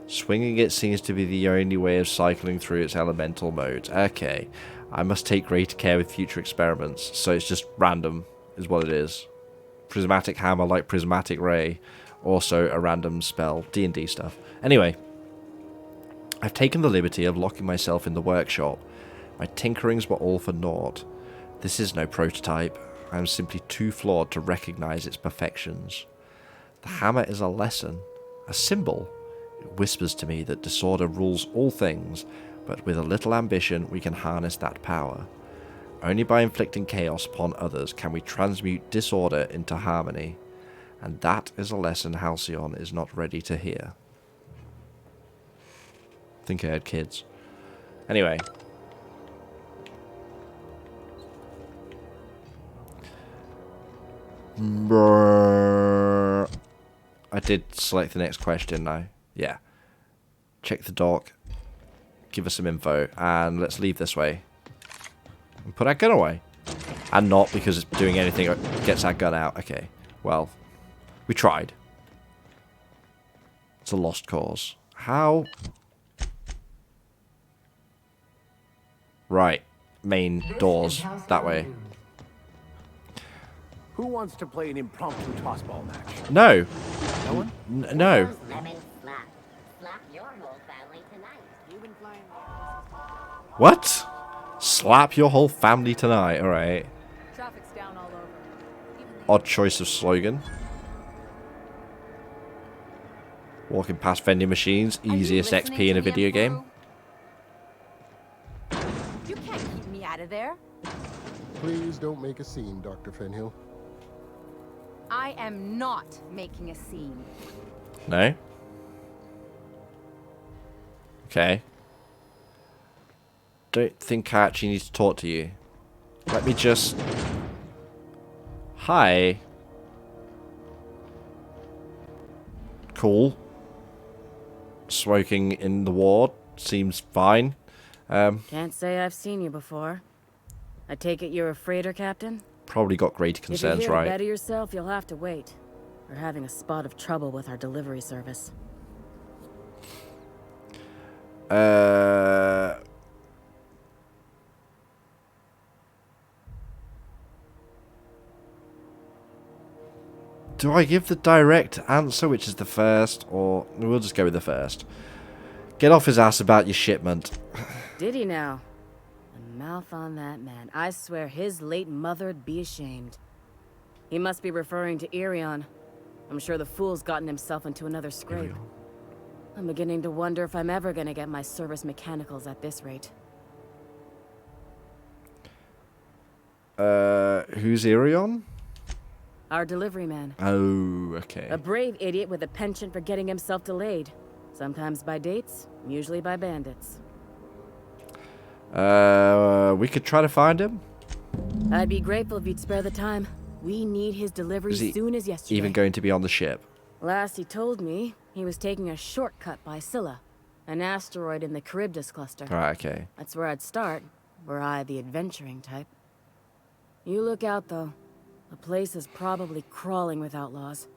Swinging it seems to be the only way of cycling through its elemental modes. Okay. I must take greater care with future experiments. So it's just random, is what it is. Prismatic hammer like prismatic ray. Also a random spell. D&D stuff. Anyway. I've taken the liberty of locking myself in the workshop. My tinkerings were all for naught. This is no prototype. I am simply too flawed to recognize its perfections. The hammer is a lesson. A symbol. It whispers to me that disorder rules all things, but with a little ambition we can harness that power. Only by inflicting chaos upon others can we transmute disorder into harmony. And that is a lesson Halcyon is not ready to hear. Think ahead, kids. Anyway. I did select the next question now. Yeah. Check the dock. Give us some info. And let's leave this way. And put our gun away. And not because it's doing anything that gets our gun out. Okay. Well, we tried. It's a lost cause. How? Right. Main doors. That way. Who wants to play an impromptu tossball match? No. No one? No. Lemon slap. Slap your whole family tonight. You've been playing. What? Slap your whole family tonight. Alright. Traffic's down all over. Odd choice of slogan. Walking past vending machines. Easiest XP in a video game. You can't keep me out of there. Please don't make a scene, Dr. Fenhill. I am not making a scene. No? Okay. Don't think I actually need to talk to you. Let me just... Hi. Cool. Smoking in the ward seems fine. Can't say I've seen you before. I take it you're a freighter captain? Probably got greater If you're concerns, here right? to better yourself, you'll have to wait. We're having a spot of trouble with our delivery service. Do I give the direct answer, which is the first, or we'll just go with the first? Get off his ass about your shipment. Did he now? The mouth on that man. I swear his late mother'd be ashamed. He must be referring to Irion. I'm sure the fool's gotten himself into another scrape. I'm beginning to wonder if I'm ever gonna get my service mechanicals at this rate. Who's Irion? Our delivery man. Oh, okay. A brave idiot with a penchant for getting himself delayed. Sometimes by dates, usually by bandits. We could try to find him. I'd be grateful if you'd spare the time. We need his delivery soon as yesterday. Even going to be on the ship? Last he told me, he was taking a shortcut by Scylla, an asteroid in the Charybdis cluster. Right, okay. That's where I'd start, were I the adventuring type. You look out, though. The place is probably crawling with outlaws.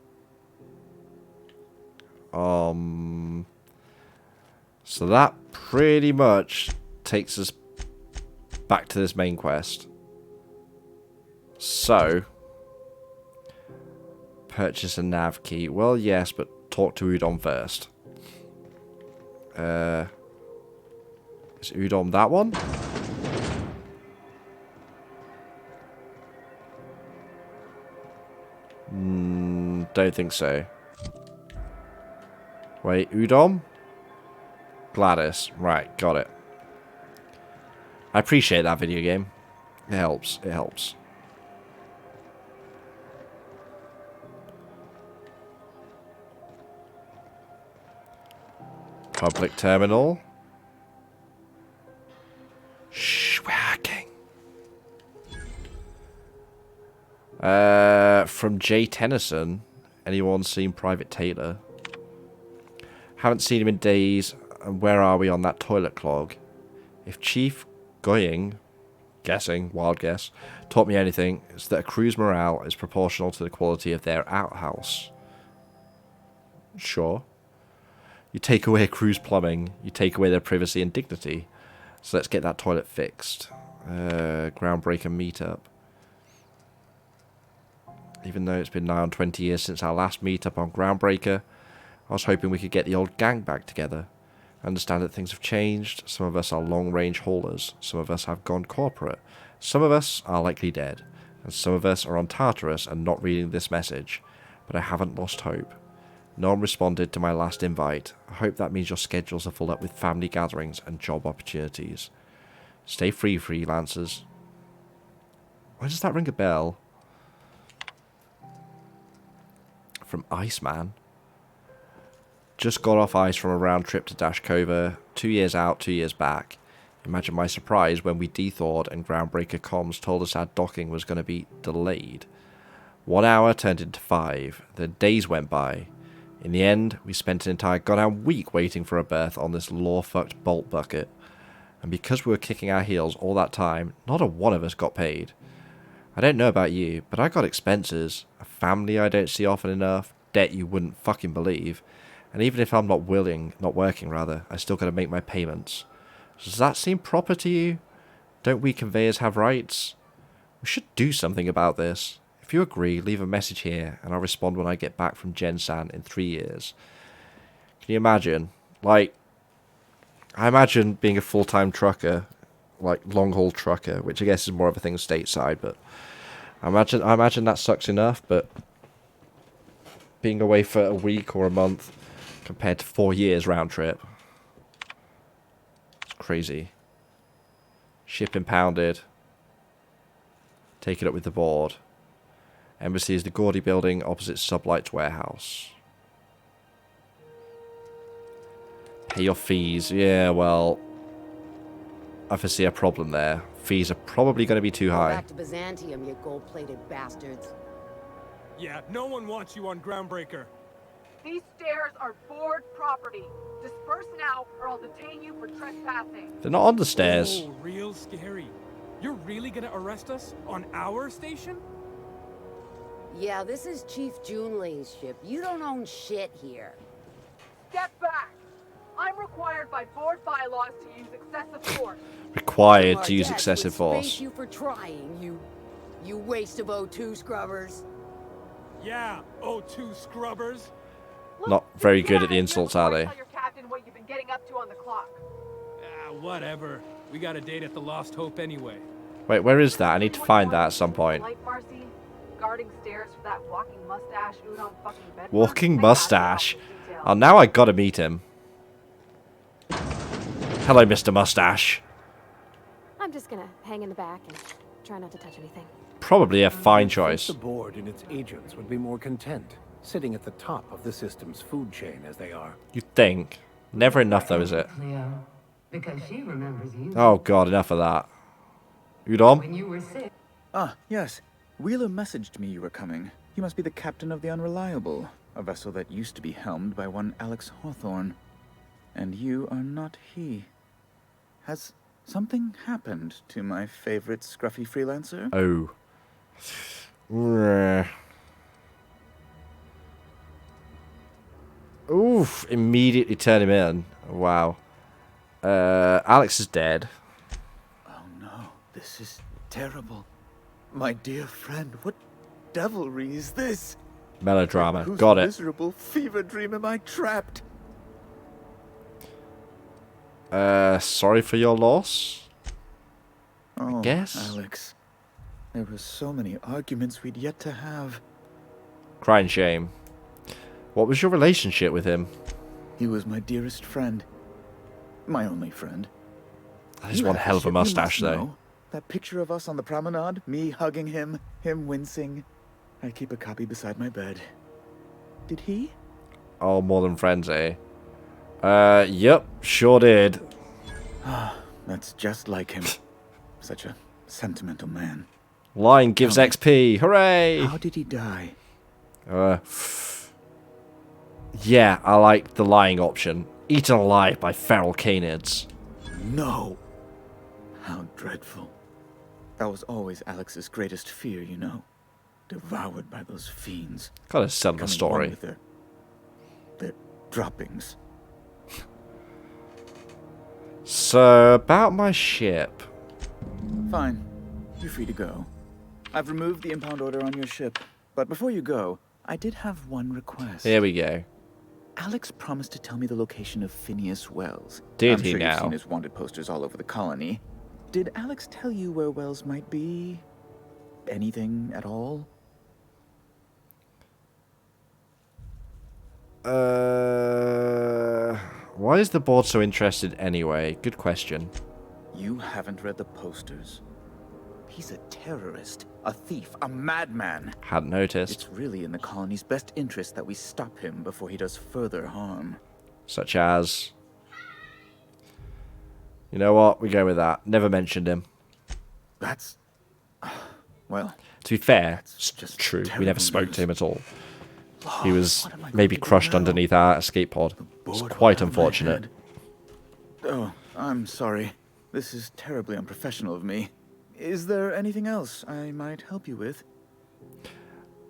So that pretty much takes us back to this main quest. So, purchase a nav key. Well, yes, but talk to Udom first. Is Udom that one? Don't think so. Wait, Udom? Gladys. Right, got it. I appreciate that video game. It helps. It helps. Public terminal. Shh, we're hacking. From Jay Tennyson. Anyone seen Private Taylor? Haven't seen him in days. And where are we on that toilet clog? If Chief Goying, guessing, wild guess, taught me anything, it's that a crew's morale is proportional to the quality of their outhouse. Sure. You take away a crew's plumbing, you take away their privacy and dignity. So let's get that toilet fixed. Groundbreaker meetup. Even though it's been nigh on 20 years since our last meetup on Groundbreaker, I was hoping we could get the old gang back together. I understand that things have changed. Some of us are long-range haulers. Some of us have gone corporate. Some of us are likely dead. And some of us are on Tartarus and not reading this message. But I haven't lost hope. No one responded to my last invite. I hope that means your schedules are full up with family gatherings and job opportunities. Stay free, freelancers. Why does that ring a bell? From Iceman. Just got off ice from a round trip to Dashkova. 2 years out, 2 years back. Imagine my surprise when we dethawed and Groundbreaker comms told us our docking was going to be delayed. 1 hour turned into 5. The days went by. In the end, we spent an entire goddamn week waiting for a berth on this law-fucked bolt bucket. And because we were kicking our heels all that time, not a one of us got paid. I don't know about you, but I got expenses. A family I don't see often enough. Debt you wouldn't fucking believe. And even if I'm not working, I still gotta make my payments. Does that seem proper to you? Don't we conveyors have rights? We should do something about this. If you agree, leave a message here, and I'll respond when I get back from Gen-san in 3 years. Can you imagine? Like, I imagine being a full-time trucker, like long-haul trucker, which I guess is more of a thing stateside, but I imagine that sucks enough, but being away for a week or a month compared to 4 years round trip. It's crazy. Ship impounded. Take it up with the board. Embassy is the gaudy building opposite Sublight's warehouse. Pay your fees. Yeah, well, I foresee a problem there. Fees are probably going to be too high. Back to Byzantium, you gold-plated bastards. Yeah, no one wants you on Groundbreaker. These stairs are board property. Disperse now, or I'll detain you for trespassing. They're not on the stairs. Oh, real scary. You're really gonna arrest us on our station? Yeah, this is Chief Junlei's ship. You don't own shit here. Step back. I'm required by board bylaws to use excessive force. Required to use excessive Space force. you for trying, you waste of O2 scrubbers. Yeah, O2 scrubbers. Not very good at the insults, are they? Tell your captain what you've been getting up to on the clock. Ah, whatever. We got a date at the Lost Hope anyway. Wait, where is that? I need to find that at some point. Light, Marcy, guarding stairs for that walking mustache, udon fucking bed. Walking mustache. Oh, now I gotta meet him. Hello, Mr. Mustache. I'm just gonna hang in the back and try not to touch anything. Probably a fine I think choice. The board and its agents would be more content, sitting at the top of the system's food chain as they are. You'd think. Never enough, though, is it? Cleo, because she remembers you. Oh, God, enough of that. Udon? When you were sick. Ah, yes. Wheeler messaged me you were coming. You must be the captain of the Unreliable, a vessel that used to be helmed by one Alex Hawthorne. And you are not he. Has something happened to my favorite scruffy freelancer? Oh. Oof, immediately turn him in. Wow. Alex is dead. Oh no, this is terrible. My dear friend, what devilry is this? Melodrama. Whose Got it. miserable fever dream am I trapped? Sorry for your loss? Oh, I guess? Alex. There were so many arguments we'd yet to have. Crying shame. What was your relationship with him? He was my dearest friend. My only friend. That is one hell of a mustache, though. That picture of us on the promenade, me hugging him, him wincing. I keep a copy beside my bed. Did he? Oh, more than friends, eh? Yep, sure did. Ah, that's just like him. Such a sentimental man. Lying gives XP, hooray! How did he die? Yeah, I like the lying option. Eaten alive by feral canids. No! How dreadful. That was always Alex's greatest fear, you know. Devoured by those fiends. Gotta sell the Becoming story. one with their droppings. So, about my ship. Fine. You're free to go. I've removed the impound order on your ship. But before you go, I did have one request. Here we go. Alex promised to tell me the location of Phineas Wells. Did I'm he sure now? You've seen his wanted posters all over the colony. Did Alex tell you where Wells might be? Anything at all? Why is the board so interested anyway? Good question. You haven't read the posters. He's a terrorist, a thief, a madman. Hadn't noticed. It's really in the colony's best interest that we stop him before he does further harm. Such as... You know what? We go with that. Never mentioned him. That's... Well... To be fair, it's just true. We never spoke news. to him at all. Oh, He was what am I going maybe to do crushed now? underneath our escape pod. It's Board quite will have my unfortunate. head. Oh, I'm sorry. This is terribly unprofessional of me. Is there anything else I might help you with?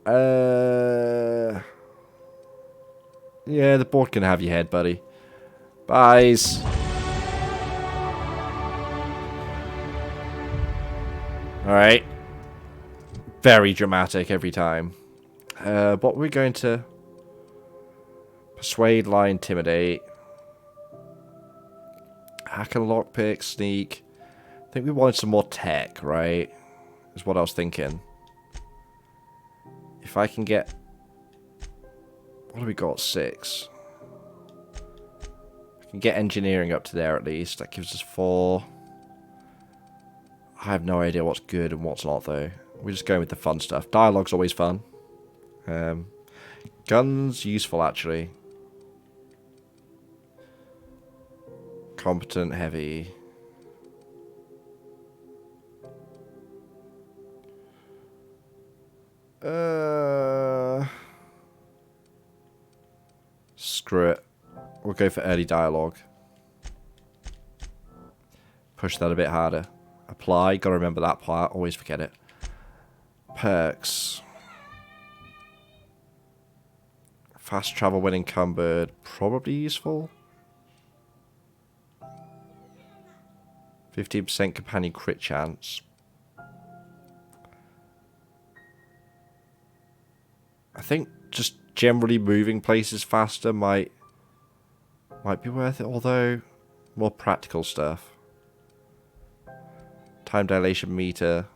Yeah, the board can have your head, buddy. Byes. Alright. Very dramatic every time. What are we going to... Persuade, lie, intimidate. Hack and lockpick, sneak. I think we wanted some more tech, right? Is what I was thinking. If I can get... What have we got? 6. I can get engineering up to there at least. That gives us 4. I have no idea what's good and what's not, though. We're just going with the fun stuff. Dialogue's always fun. Guns, useful, actually. Competent, heavy. Screw it. We'll go for early dialogue. Push that a bit harder. Apply. Gotta remember that part. Always forget it. Perks. Fast travel when encumbered. Probably useful. 15% companion crit chance. I think just generally moving places faster might be worth it, although more practical stuff. Time dilation meter.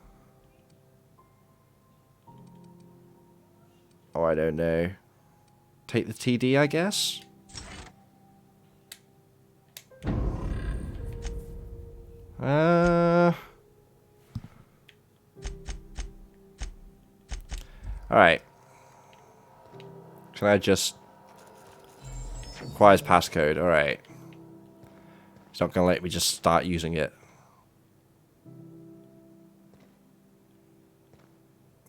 Oh, I don't know. Take the TD, I guess? Alright. Can I just... Requires passcode, alright. It's not gonna let me just start using it.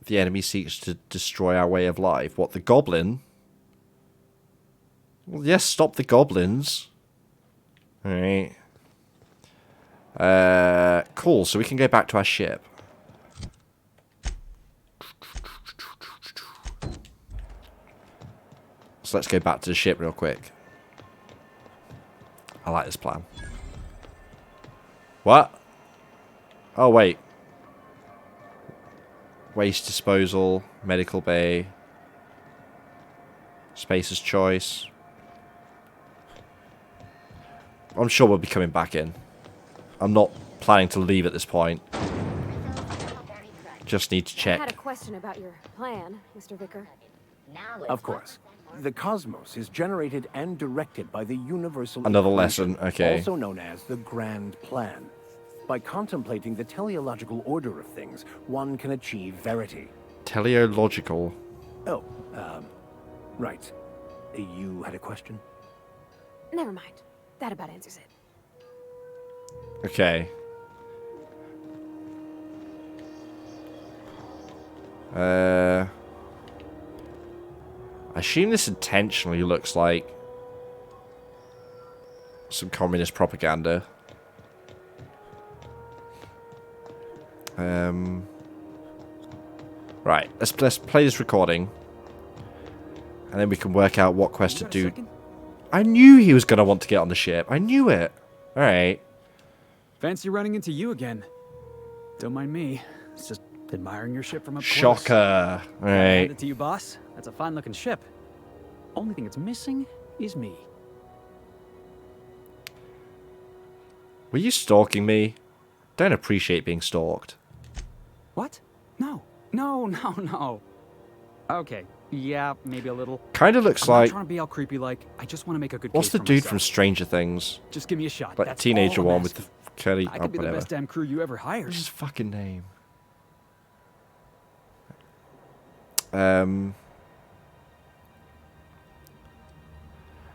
The enemy seeks to destroy our way of life. What, the goblin? Well, yes, stop the goblins. Alright. Cool, so we can go back to our ship. So let's go back to the ship real quick. I like this plan. What? Oh, wait. Waste disposal, medical bay, spacer's choice. I'm sure we'll be coming back in. I'm not planning to leave at this point. Just need to check. I had a question about your plan, Mr. Vicar. Of course. The cosmos is generated and directed by the universal Another equation, lesson, okay. also known as the Grand Plan. By contemplating the teleological order of things, one can achieve verity. Teleological. Oh, right. You had a question? Never mind. That about answers it. Okay. I assume this intentionally looks like some communist propaganda. Right, let's play this recording, and then we can work out what quest to do. I knew he was going to want to get on the ship. I knew it. All right. Fancy running into you again. Don't mind me. It's just admiring your ship from up close. Shocker. All right. Hand it to you, boss. That's a fine-looking ship. Only thing it's missing is me. Were you stalking me? Don't appreciate being stalked. What? No. No. Okay. Yeah, maybe a little. Kind of looks I'm not like... trying to be all creepy like. I just want to make a good What's case the for dude myself. from Stranger Things? Just give me a shot. Like That's the teenager all I'm one with the curly... I could be whatever. the best damn crew you ever hired. What's his fucking name?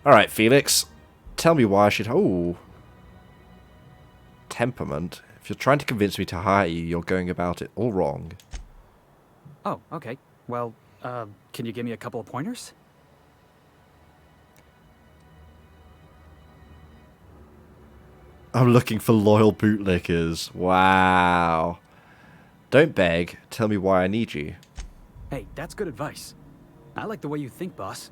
Alright, Felix. Tell me why I should... Oh. Temperament. If you're trying to convince me to hire you, you're going about it all wrong. Oh, okay. Well, can you give me a couple of pointers? I'm looking for loyal bootlickers. Wow. Don't beg. Tell me why I need you. Hey, that's good advice. I like the way you think, boss.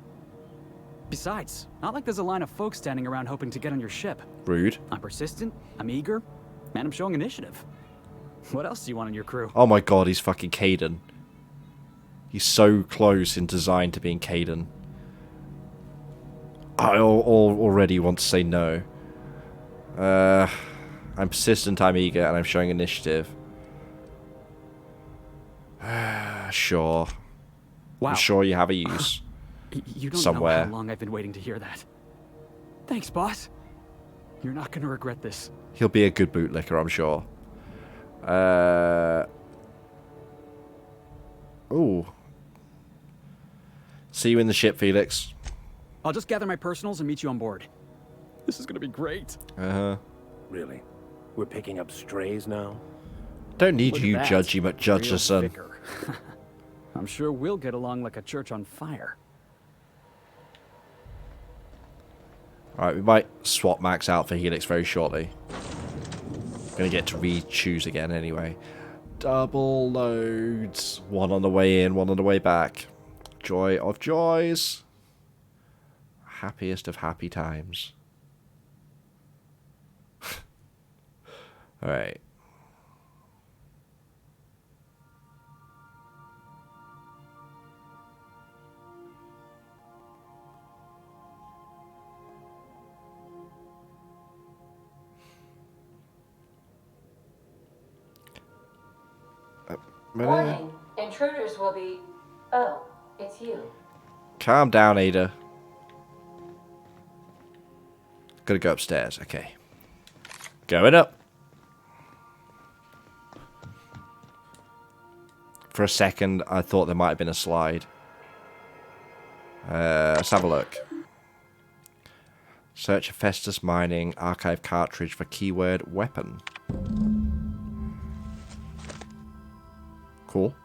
Besides, not like there's a line of folks standing around hoping to get on your ship. Rude. I'm persistent, I'm eager, and I'm showing initiative. What else do you want in your crew? Oh my god, he's fucking Caden. He's so close in design to being Caden. I already want to say no. I'm persistent, I'm eager, and I'm showing initiative. Sure. Wow. I'm sure you have a use. You don't somewhere. know how long I've been waiting to hear that. Thanks, boss. You're not gonna regret this. He'll be a good bootlicker, I'm sure. Ooh. See you in the ship, Felix. I'll just gather my personals and meet you on board. This is gonna be great. Uh-huh. Really? We're picking up strays now? Don't need Look you, at that. Judgy McJudgerson. Real vicar. I'm sure we'll get along like a church on fire. Alright, we might swap Max out for Helix very shortly. Gonna get to re-choose again anyway. Double loads. One on the way in, one on the way back. Joy of joys. Happiest of happy times. Alright. Warning, intruders will be... Oh, it's you. Calm down, Ada. Gotta go upstairs. Okay. Going up. For a second, I thought there might have been a slide. Let's have a look. Search Hephaestus Mining archive cartridge for keyword weapon. Cool.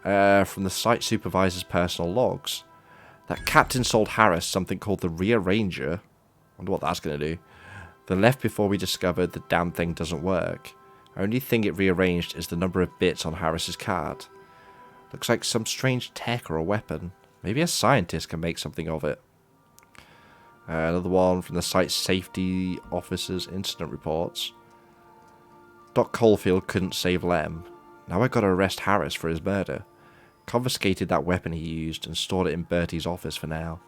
From the site supervisor's personal logs. That captain sold Harris something called the Rearranger. Wonder what that's going to do. The left before we discovered the damn thing doesn't work. Only thing it rearranged is the number of bits on Harris's card. Looks like some strange tech or a weapon. Maybe a scientist can make something of it. Another one from the site safety officer's incident reports. Doc Caulfield couldn't save Lem. Now I gotta arrest Harris for his murder. Confiscated that weapon he used and stored it in Bertie's office for now.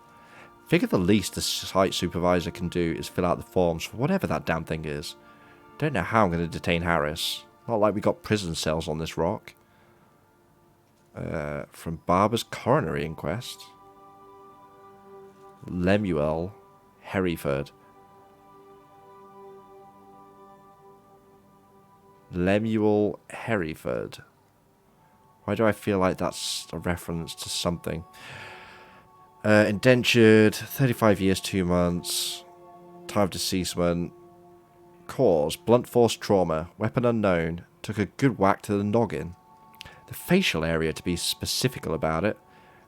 Figure the least the site supervisor can do is fill out the forms for whatever that damn thing is. Don't know how I'm gonna detain Harris. Not like we got prison cells on this rock. From Barber's coronary inquest. Lemuel Hereford. Lemuel Hereford. Why do I feel like that's a reference to something? Indentured, 35 years, 2 months. Time of deceasement. Cause, blunt force trauma. Weapon unknown. Took a good whack to the noggin. The facial area, to be specific about it.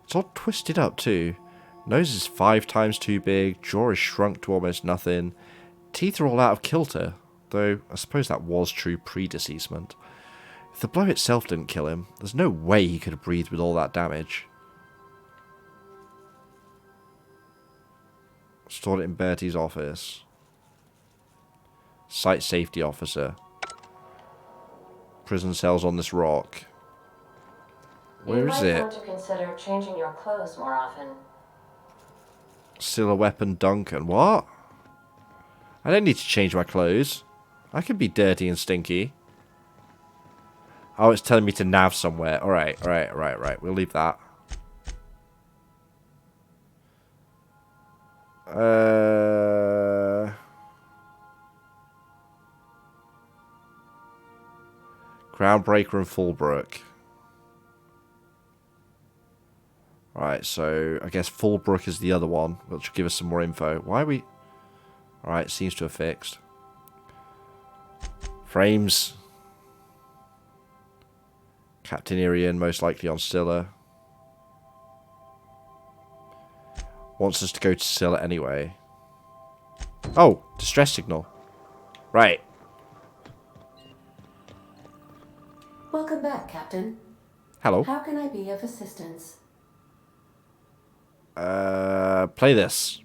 It's all twisted up too. Nose is 5 times too big. Jaw is shrunk to almost nothing. Teeth are all out of kilter. Though, I suppose that was true pre-deceasement. If the blow itself didn't kill him, there's no way he could have breathed with all that damage. Stored it in Bertie's office. Site safety officer. Prison cells on this rock. Where is it? You might want to consider changing your clothes more often. Still a weapon, Duncan. What? I don't need to change my clothes. I can be dirty and stinky. Oh, it's telling me to nav somewhere. Alright. We'll leave that. Groundbreaker and Fullbrook. Alright, so I guess Fullbrook is the other one, which will give us some more info. Why are we... Alright, seems to have fixed. Frames. Captain Irian, most likely on Scylla. Wants us to go to Scylla anyway. Oh, distress signal. Right. Welcome back, Captain. Hello. How can I be of assistance? Play this.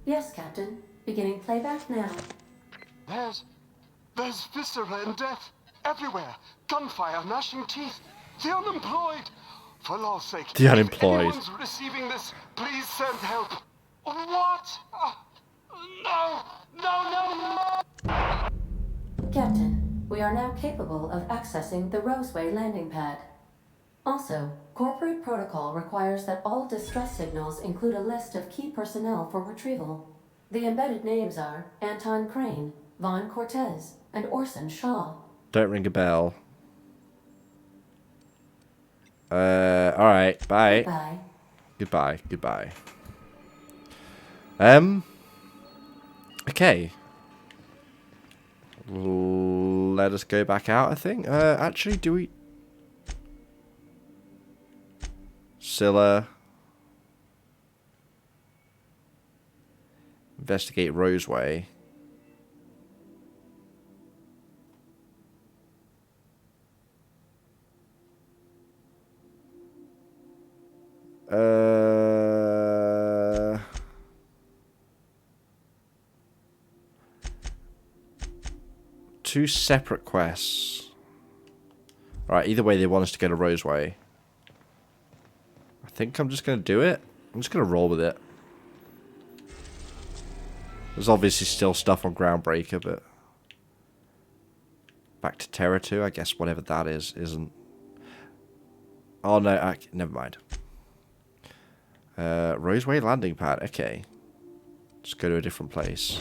Yes, Captain. Beginning playback now. There's viscera and death everywhere. Gunfire, gnashing teeth. The unemployed. For law's sake. The unemployed. If anyone's receiving this, please send help. What? No. Captain, we are now capable of accessing the Roseway landing pad. Also, corporate protocol requires that all distress signals include a list of key personnel for retrieval. The embedded names are Anton Crane, Vaughn Cortez, and Orson Shaw. Don't ring a bell. Alright, bye. Goodbye. Okay. Let us go back out, I think. Actually, do we... Scylla. Investigate Roseway. Two separate quests. Alright, either way they want us to go to Roseway. I think I'm just going to do it. I'm just going to roll with it. There's obviously still stuff on Groundbreaker, but... Back to Terra 2, I guess whatever that is, isn't... Oh, no. Never mind. Roseway landing pad. Okay. Just go to a different place.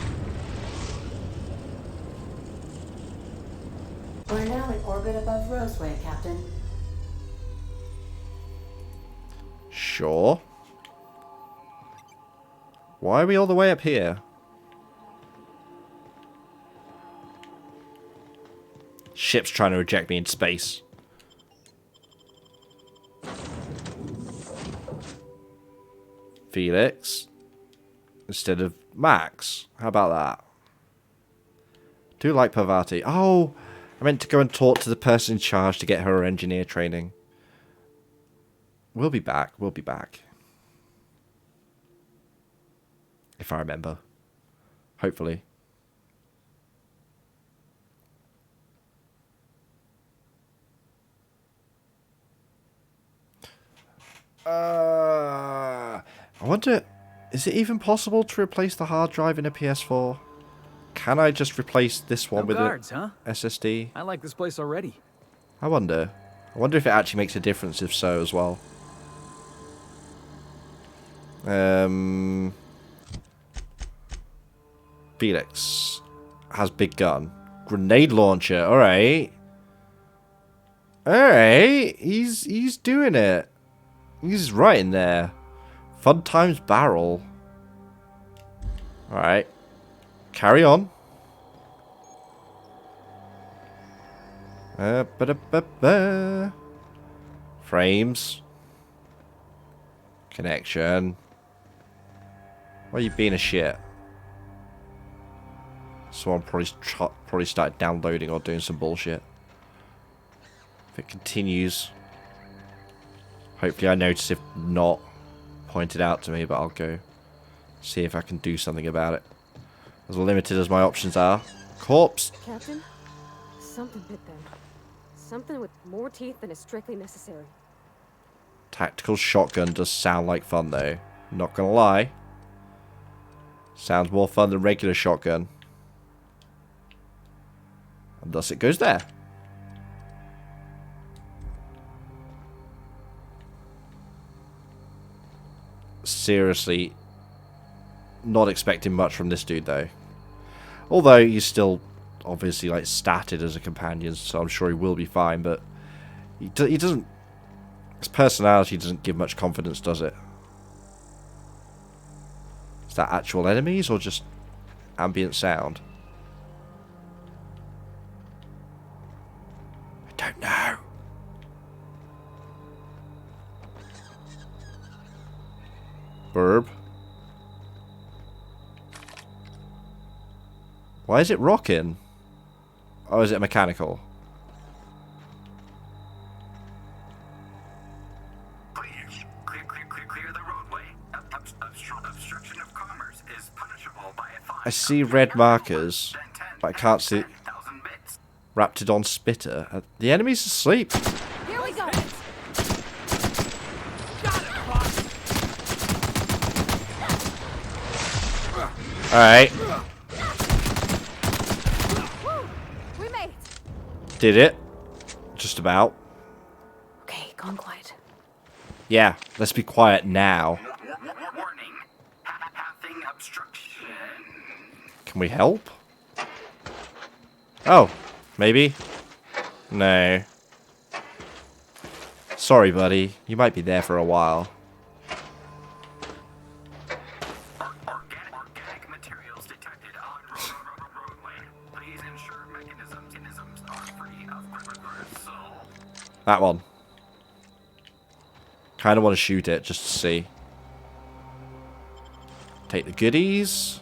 We're now in orbit above Roseway, Captain. Sure. Why are we all the way up here? Ship's trying to reject me in space. Felix. Instead of Max. How about that? Do like Parvati. Oh, I meant to go and talk to the person in charge to get her engineer training. We'll be back. We'll be back. If I remember. Hopefully. I wonder, is it even possible to replace the hard drive in a PS4? Can I just replace this one with guards, a SSD? I like this place already. I wonder. I wonder if it actually makes a difference if so as well. Felix has big gun. Grenade launcher, alright. Alright, he's doing it. He's right in there. Fun times barrel. Alright. Carry on. Frames. Connection. Why are you being a shit? Someone probably started downloading or doing some bullshit. If it continues... Hopefully I notice, if not, pointed out to me, but I'll go see if I can do something about it. As limited as my options are. Corpse! Captain, something bit them. Something with more teeth than is strictly necessary. Tactical shotgun does sound like fun though. Not gonna lie. Sounds more fun than regular shotgun. And thus it goes there. Seriously, not expecting much from this dude though. Although he's still obviously like statted as a companion, so I'm sure he will be fine, but he doesn't, his personality doesn't give much confidence, does it? Is that actual enemies or just ambient sound? I don't know. Burb. Why is it rocking? Oh, is it mechanical? Please, clear the roadway. Obstruction of commerce is punishable by a fine. I see red markers, but I can't see... Raptidon Spitter. The enemy's asleep. Here we go! Alright. We made it! Did it. Just about. Okay, gone quiet. Yeah, let's be quiet now. Warning. Pathing obstruction. Can we help? Oh, maybe. No. Sorry, buddy. You might be there for a while. Organic materials detected on roadway. Please ensure mechanisms are free of bristle. That one. Kind of want to shoot it just to see. Take the goodies.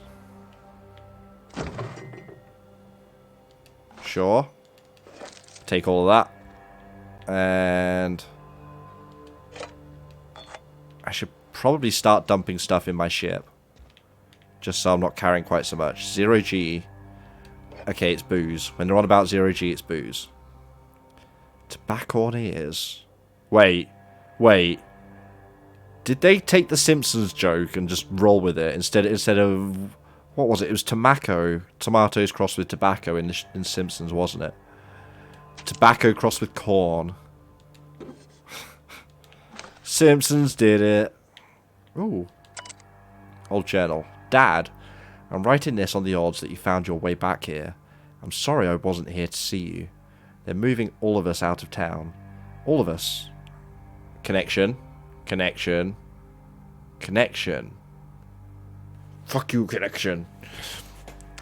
Sure. Take all of that. And I should probably start dumping stuff in my ship. Just so I'm not carrying quite so much. 0G. Okay, it's booze. When they're on about 0G, it's booze. Tobacco on ears. Wait. Did they take the Simpsons joke and just roll with it instead of what was it? It was tobacco. Tomatoes crossed with tobacco in Simpsons, wasn't it? Tobacco crossed with corn. Simpsons did it. Ooh. Old journal. Dad, I'm writing this on the odds that you found your way back here. I'm sorry I wasn't here to see you. They're moving all of us out of town. All of us. Connection. Connection. Connection. Fuck you, connection.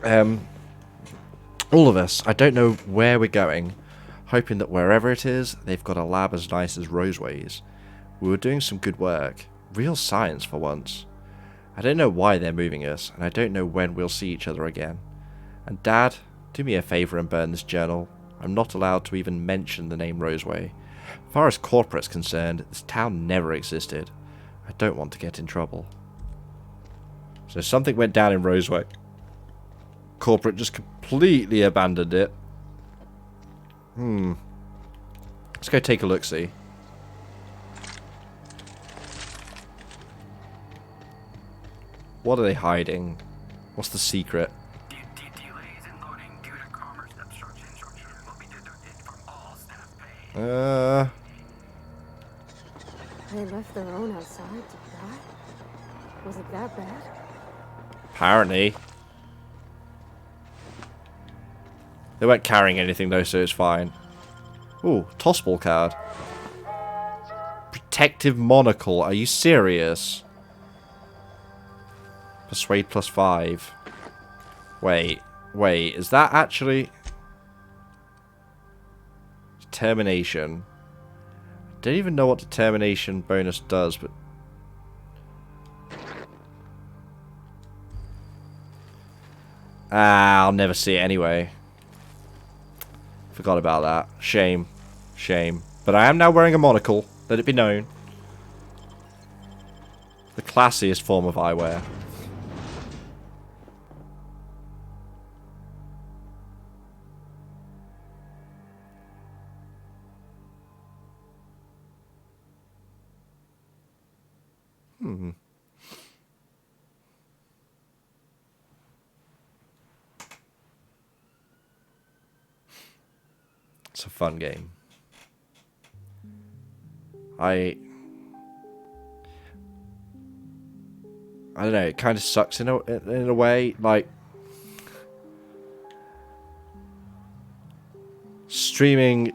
All of us. I don't know where we're going. Hoping that wherever it is, they've got a lab as nice as Roseway's. We were doing some good work. Real science for once. I don't know why they're moving us, and I don't know when we'll see each other again. And Dad, do me a favour and burn this journal. I'm not allowed to even mention the name Roseway. As far as corporate's concerned, this town never existed. I don't want to get in trouble. So something went down in Roseway. Corporate just completely abandoned it. Let's go take a look-see. What are they hiding? What's the secret? They left their own outside to die? Was it that bad? Apparently. They weren't carrying anything though, so it's fine. Ooh, tossball card. Protective monocle. Are you serious? Persuade +5. Wait, is that actually... Determination. I don't even know what determination bonus does, but... I'll never see it anyway. Forgot about that. Shame. Shame. But I am now wearing a monocle. Let it be known. The classiest form of eyewear. It's a fun game. I don't know, it kind of sucks in a way, like streaming.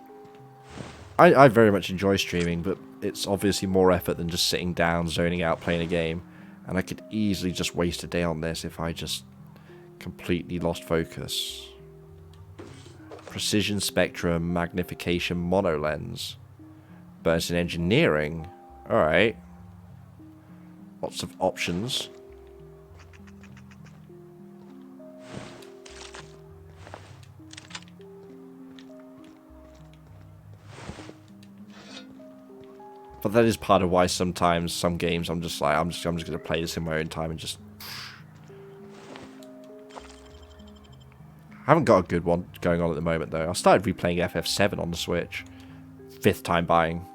I very much enjoy streaming, but it's obviously more effort than just sitting down, zoning out, playing a game. And I could easily just waste a day on this if I just completely lost focus. Precision spectrum, magnification, mono lens. Burns in engineering. Alright. Lots of options. But that is part of why sometimes some games I'm just like, I'm just gonna play this in my own time and just... I haven't got a good one going on at the moment though. I started replaying FF7 on the Switch. 5th time buying.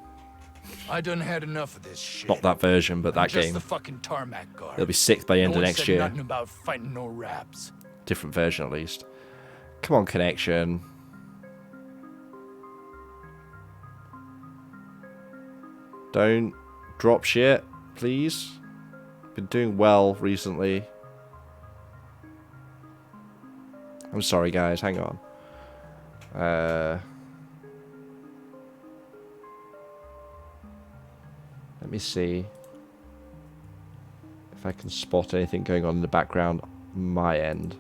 I done had enough of this shit. Not that version, but that just game. The fucking tarmac guard. It'll be 6th by the end of next year. Nothing about fighting no raps. Different version at least. Come on, connection. Don't drop shit, please. Been doing well recently. I'm sorry, guys. Hang on. Let me see if I can spot anything going on in the background my end.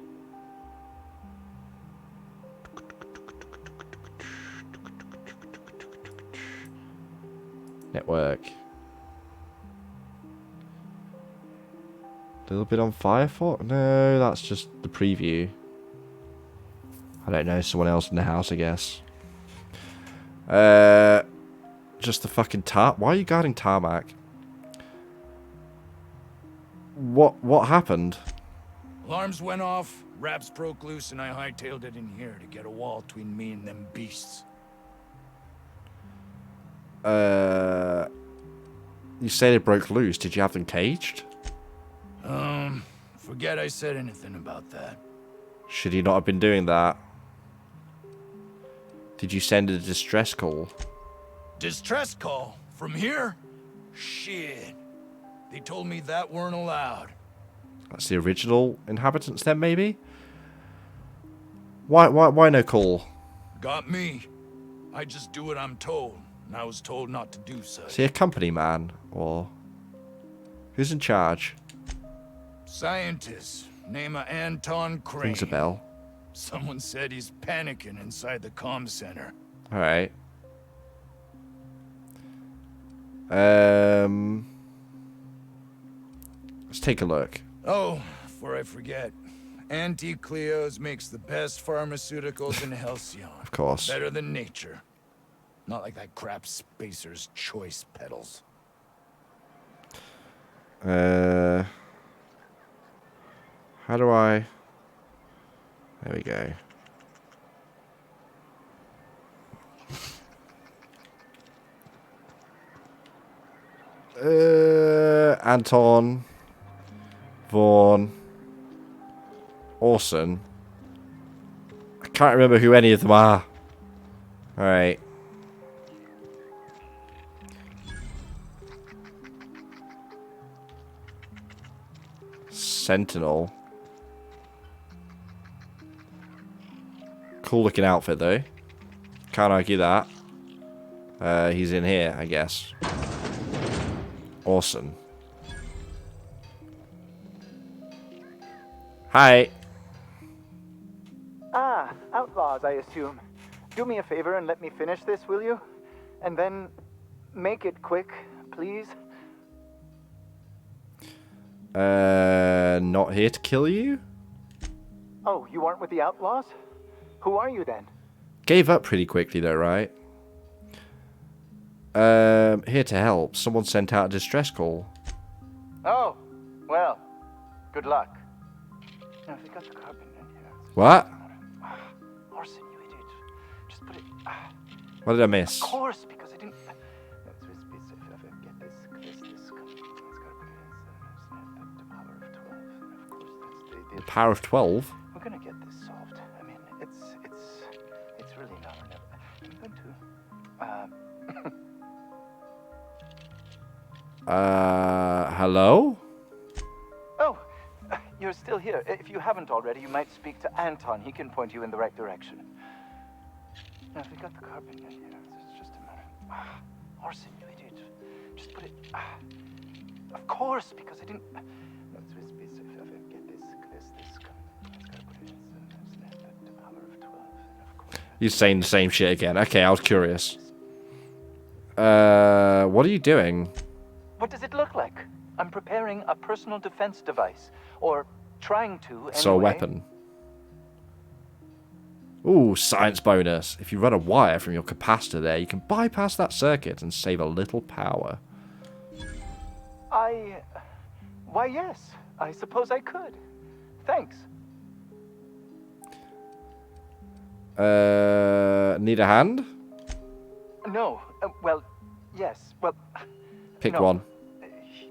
Network. A little bit on Firefox? No, that's just the preview. I don't know, someone else in the house, I guess. Just the fucking Why are you guarding tarmac? What happened? Alarms went off, raps broke loose, and I hightailed it in here to get a wall between me and them beasts. You say they broke loose. Did you have them caged? Forget I said anything about that. Should he not have been doing that? Did you send a distress call? Distress call? From here? Shit. They told me that weren't allowed. That's the original inhabitants then, maybe? Why no call? Got me. I just do what I'm told, and I was told not to do so. Is he a company man, or who's in charge? Scientist, name of Anton Crane. Rings a bell. Someone said he's panicking inside the comm center. Alright. Let's take a look. Oh, before I forget, Anti-Cleo's makes the best pharmaceuticals in Halcyon. Of course. Better than nature. Not like that crap Spacer's Choice pedals. How do I... There we go. Anton, Vaughn, Orson. I can't remember who any of them are. Alright. Sentinel. Cool looking outfit though. Can't argue that. He's in here, I guess. Awesome. Hi. Ah, outlaws, I assume. Do me a favor and let me finish this, will you? And then make it quick, please. Not here to kill you? Oh, you aren't with the outlaws? Who are you then? Gave up pretty quickly though, right? Here to help. Someone sent out a distress call. Oh, well, good luck. Now, we got the carbon in here. What? Orson, you idiot. Just put it... What did I miss? Of course, because I didn't... Get this. It's got to put it in the power of 12. Of course, that's The power of 12? We're gonna get this solved. I mean, it's really not enough. I'm going to... Hello? Oh, you're still here. If you haven't already, you might speak to Anton. He can point you in the right direction. Now, if we got the carbon in here, it's just a matter. Orson, you idiot. Just put it... Of course, because I didn't... Get this. It's got to put it in the power of 12. Of course. You're saying the same shit again. Okay, I was curious. What are you doing? What does it look like? I'm preparing a personal defense device. Or trying to, anyway. So a weapon. Ooh, science bonus. If you run a wire from your capacitor there, you can bypass that circuit and save a little power. Why, yes. I suppose I could. Thanks. Need a hand? No. Well, yes. Well... Pick no. one.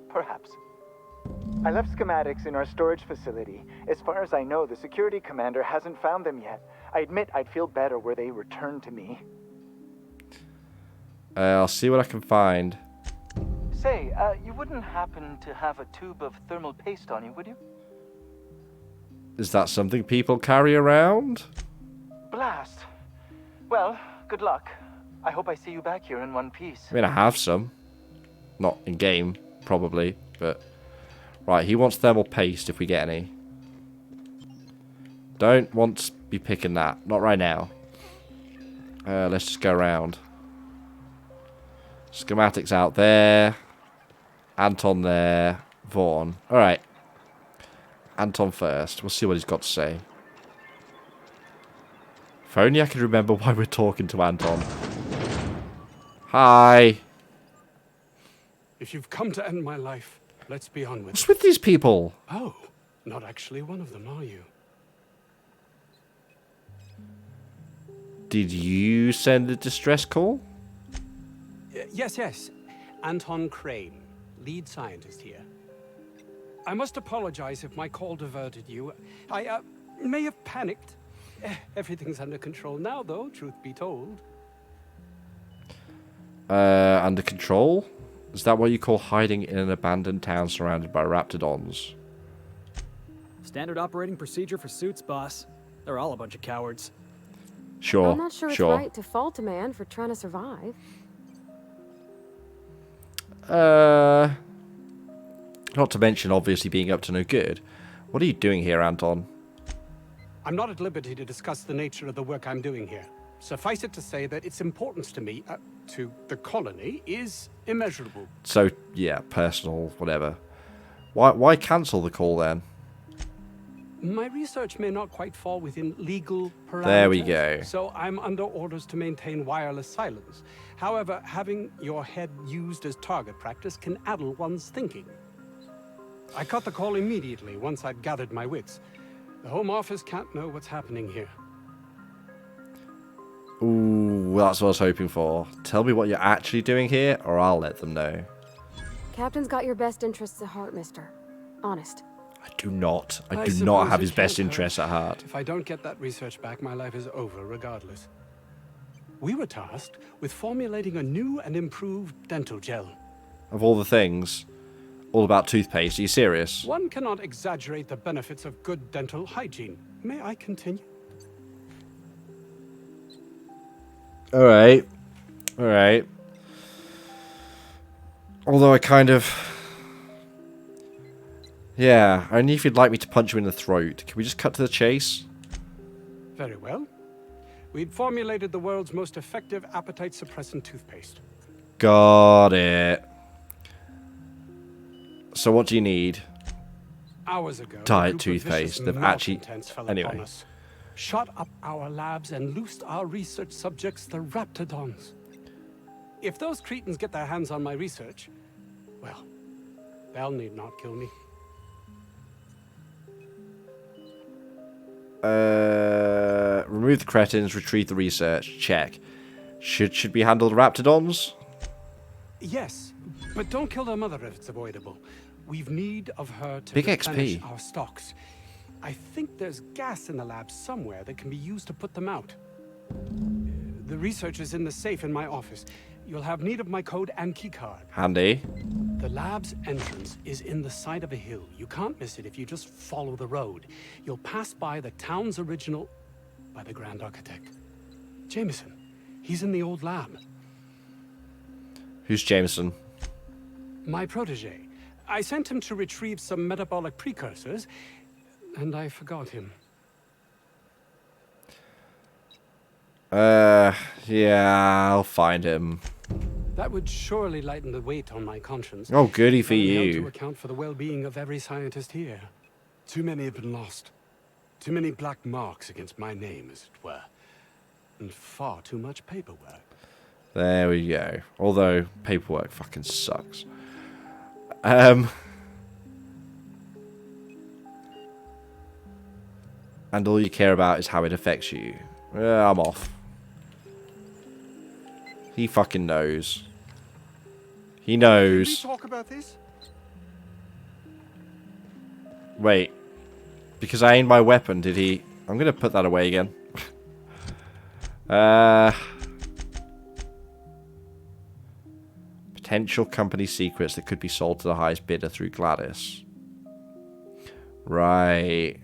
Perhaps. I left schematics in our storage facility. As far as I know, the security commander hasn't found them yet. I admit I'd feel better were they returned to me. I'll see what I can find. Say, you wouldn't happen to have a tube of thermal paste on you, would you? Is that something people carry around? Blast. Well, good luck. I hope I see you back here in one piece. I mean, I have some. Not in-game, probably, but... Right, he wants thermal paste if we get any. Don't want to be picking that. Not right now. Let's just go around. Schematics out there. Anton there. Vaughn. Alright. Anton first. We'll see what he's got to say. If only I could remember why we're talking to Anton. Hi. If you've come to end my life, let's be on with it. What's with these people? Oh, not actually one of them, are you? Did you send a distress call? Yes. Anton Crane, lead scientist here. I must apologize if my call diverted you. I may have panicked. Everything's under control now, though, truth be told. Under control? Is that what you call hiding in an abandoned town surrounded by raptidons? Standard operating procedure for suits, boss. They're all a bunch of cowards. Sure, I'm not sure it's sure. right to fault a man for trying to survive. Not to mention obviously being up to no good. What are you doing here, Anton? I'm not at liberty to discuss the nature of the work I'm doing here. Suffice it to say that its importance to me, to the colony, is immeasurable. So, yeah, personal, whatever. Why cancel the call then? My research may not quite fall within legal parameters. There we go. So I'm under orders to maintain wireless silence. However, having your head used as target practice can addle one's thinking. I cut the call immediately once I'd gathered my wits. The Home Office can't know what's happening here. Ooh, that's what I was hoping for. Tell me what you're actually doing here, or I'll let them know. Captain's got your best interests at heart, mister. Honest. I do not. I I do not suppose have it his best can't interests hurt. at heart. If I don't get that research back, my life is over regardless. We were tasked with formulating a new and improved dental gel. Of all the things, all about toothpaste. Are you serious? One cannot exaggerate the benefits of good dental hygiene. May I continue? Alright. Alright. Although I kind of... Yeah, only if you'd like me to punch you in the throat. Can we just cut to the chase? Very well. We'd formulated the world's most effective appetite suppressant toothpaste. Got it. So what do you need? Hours ago, Diet a group of toothpaste. vicious They've actually... malcontents fell Anyway. upon us, shot up our labs and loosed our research subjects, the raptidons. If those cretins get their hands on my research, well, they'll need not kill me. Remove the cretins, retrieve the research. Check. Should we handle the raptidons? Yes, but don't kill their mother if it's avoidable. We've need of her to Big replenish XP. our stocks. I think there's gas in the lab somewhere that can be used to put them out. The research is in the safe in my office. You'll have need of my code and keycard. Handy. The lab's entrance is in the side of a hill. You can't miss it if you just follow the road. You'll pass by the town's original... by the Grand Architect. Jameson. He's in the old lab. Who's Jameson? My protege. I sent him to retrieve some metabolic precursors, and I forgot him. Yeah, I'll find him. That would surely lighten the weight on my conscience. Oh, goody for Only held you. to account for the well-being of every scientist here. Too many have been lost. Too many black marks against my name, as it were. And far too much paperwork. There we go. Although, paperwork fucking sucks. And all you care about is how it affects you. Yeah, I'm off. He fucking knows. He Can we knows. talk about this? Wait. Because I aimed my weapon, did he... I'm gonna put that away again. Potential company secrets that could be sold to the highest bidder through Gladys. Right.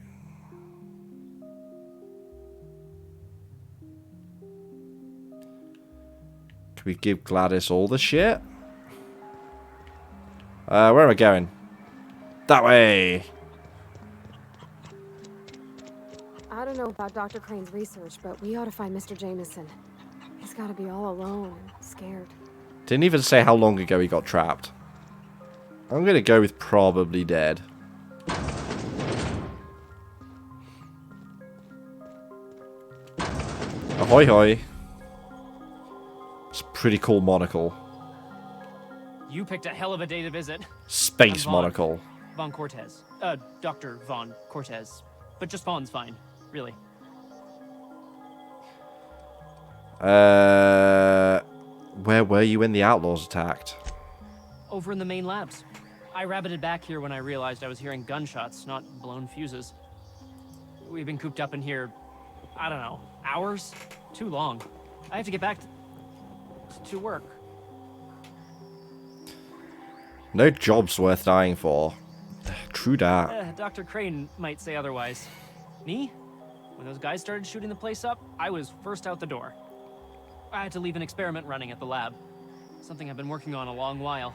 Can we give Gladys all the shit? Where am I going? That way! I don't know about Dr. Crane's research, but we ought to find Mr. Jameson. He's got to be all alone and scared. Didn't even say how long ago he got trapped. I'm gonna go with probably dead. Ahoy hoy. It's a pretty cool monocle. You picked a hell of a day to visit. Space I'm Vaughn. monocle. Vaughn Cortez. Dr. Vaughn Cortez. But just Vaughn's fine, really. Where were you when the outlaws attacked? Over in the main labs. I rabbited back here when I realized I was hearing gunshots, not blown fuses. We've been cooped up in here, I don't know, hours? Too long. I have to get back to work. No job's worth dying for. True that. Dr. Crane might say otherwise. Me? When those guys started shooting the place up, I was first out the door. I had to leave an experiment running at the lab. Something I've been working on a long while.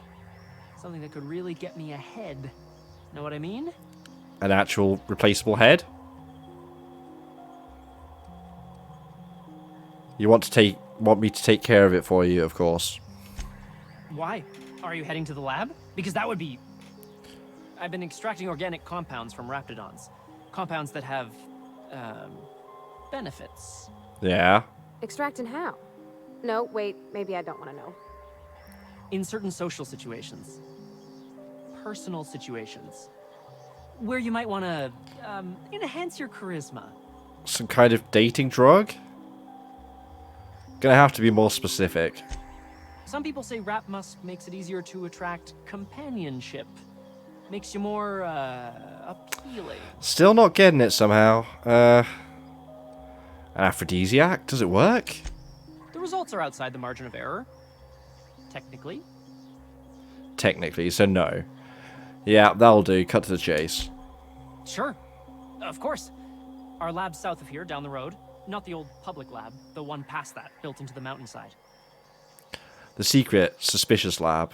Something that could really get me ahead. Know what I mean? An actual replaceable head? You want me to take care of it for you, of course. Why? Are you heading to the lab? Because that would be... I've been extracting organic compounds from raptidons. Compounds that have, benefits. Yeah. Extracting how? No, wait, maybe I don't want to know. In certain social situations. Personal situations. Where you might want to, enhance your charisma. Some kind of dating drug? Gonna have to be more specific. Some people say rap musk makes it easier to attract companionship. Makes you more, appealing. Still not getting it somehow. An aphrodisiac? Does it work? The results are outside the margin of error. Technically. Technically, so no. Yeah, that'll do. Cut to the chase. Sure. Of course. Our lab's south of here, down the road. Not the old public lab, the one past that, built into the mountainside. The secret, suspicious lab.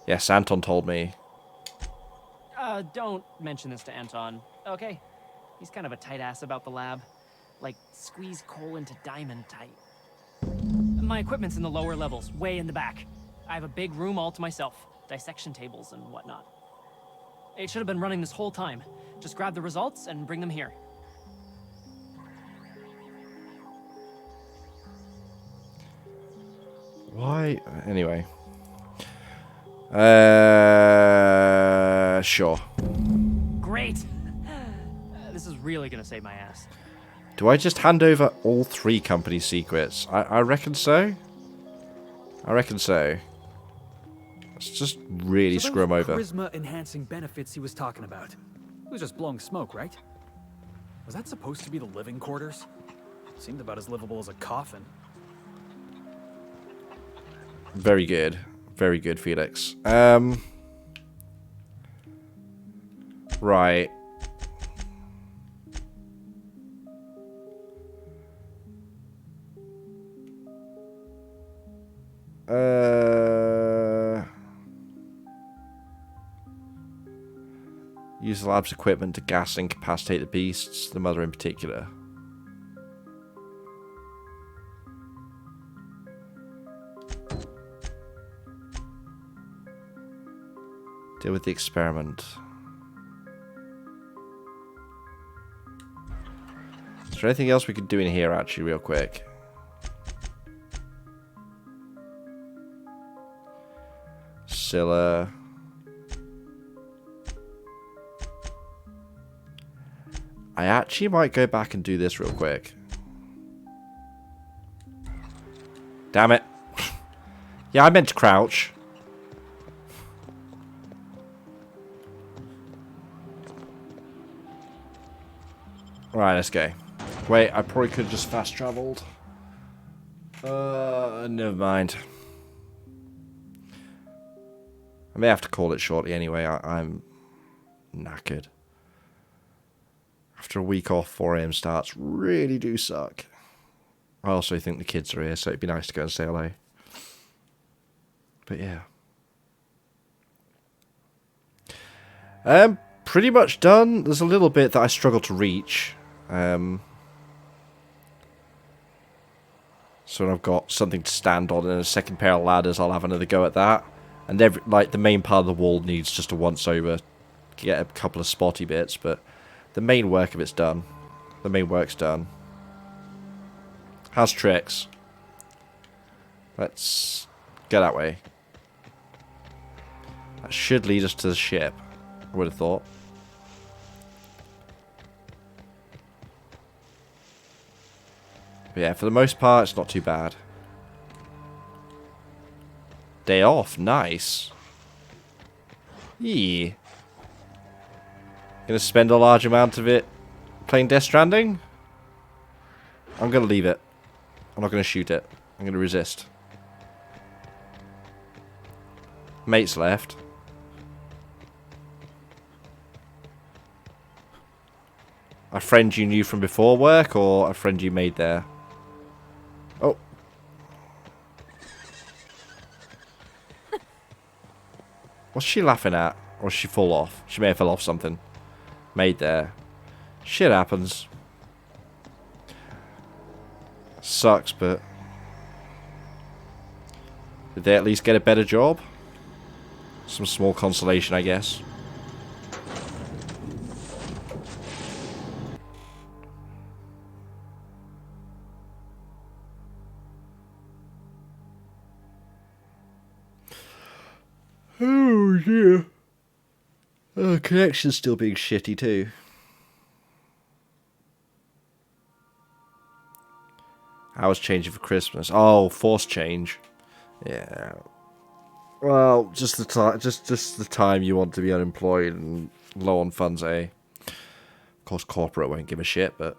Yes, Anton told me. Don't mention this to Anton, okay? He's kind of a tight ass about the lab. Like, squeeze coal into diamond tight. My equipment's in the lower levels, way in the back. I have a big room all to myself. Dissection tables and whatnot. It should have been running this whole time. Just grab the results and bring them here. Why? Anyway. Sure. Great! This is really gonna save my ass. Do I just hand over all 3 company secrets? I reckon so. I reckon so. Let's just really screw him over. Charisma-enhancing benefits he was talking about. It was just blowing smoke, right? Was that supposed to be the living quarters? Seemed about as livable as a coffin. Very good. Very good, Felix. Right. Use the lab's equipment to gas and incapacitate the beasts, the mother in particular. Deal with the experiment. Is there anything else we could do in here, actually, real quick? Scylla. I actually might go back and do this real quick. Damn it. Yeah, I meant to crouch. Right, let's go. Wait, I probably could have just fast traveled. Never mind. I may have to call it shortly anyway. I'm knackered. After a week off, 4 AM starts really do suck. I also think the kids are here, so it'd be nice to go and say hello. But yeah. Pretty much done. There's a little bit that I struggle to reach. So when I've got something to stand on and a second pair of ladders, I'll have another go at that. And like the main part of the wall needs just a once over, get a couple of spotty bits, but the main work of it's done. The main work's done. How's tricks? Let's go that way. That should lead us to the ship, I would have thought. But yeah, for the most part, it's not too bad. Day off, nice. Yeah. Gonna spend a large amount of it playing Death Stranding? I'm gonna leave it. I'm not gonna shoot it. I'm gonna resist. Mate's left. A friend you knew from before work, or a friend you made there? Oh. What's she laughing at? Or she fall off? She may have fell off something. Made there. Shit happens. Sucks, but... Did they at least get a better job? Some small consolation, I guess. Oh dear. Oh, connection's still being shitty too. Hours changing for Christmas. Oh, force change. Yeah. Well, just the time, just the time you want to be unemployed and low on funds, eh? Of course, corporate won't give a shit, but.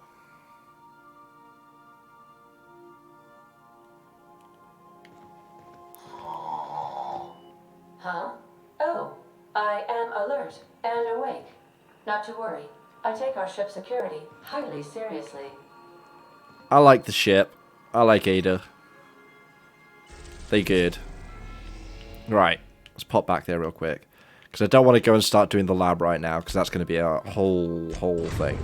Huh? Oh, I am alert and awake. Not to worry. I take our ship's security highly seriously. I like the ship. I like Ada. They good. Right. Let's pop back there real quick. Because I don't want to go and start doing the lab right now, because that's going to be a whole thing.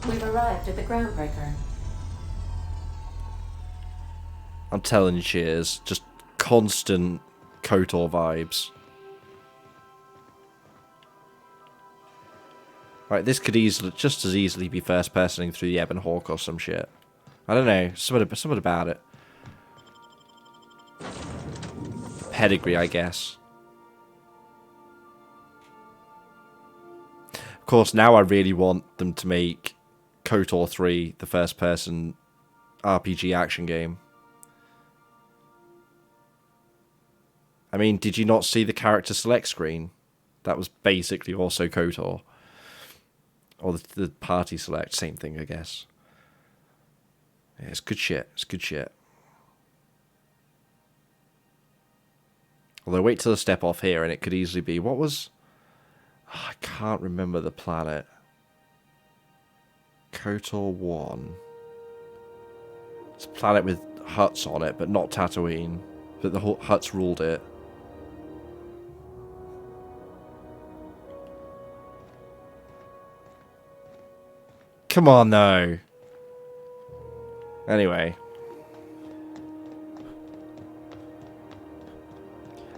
We've arrived at the groundbreaker. I'm telling you, cheers. Just constant KOTOR vibes. Right, this could just as easily be first personing through the Ebon Hawk or some shit. I don't know. Something about it. Pedigree, I guess. Of course, now I really want them to make KOTOR 3 the first person RPG action game. I mean, did you not see the character select screen? That was basically also KOTOR. Or the party select, same thing, I guess. Yeah, it's good shit. It's good shit. Although, wait till I step off here, and it could easily be... What was... Oh, I can't remember the planet. KOTOR 1. It's a planet with huts on it, but not Tatooine. But the huts ruled it. Come on, though. Anyway.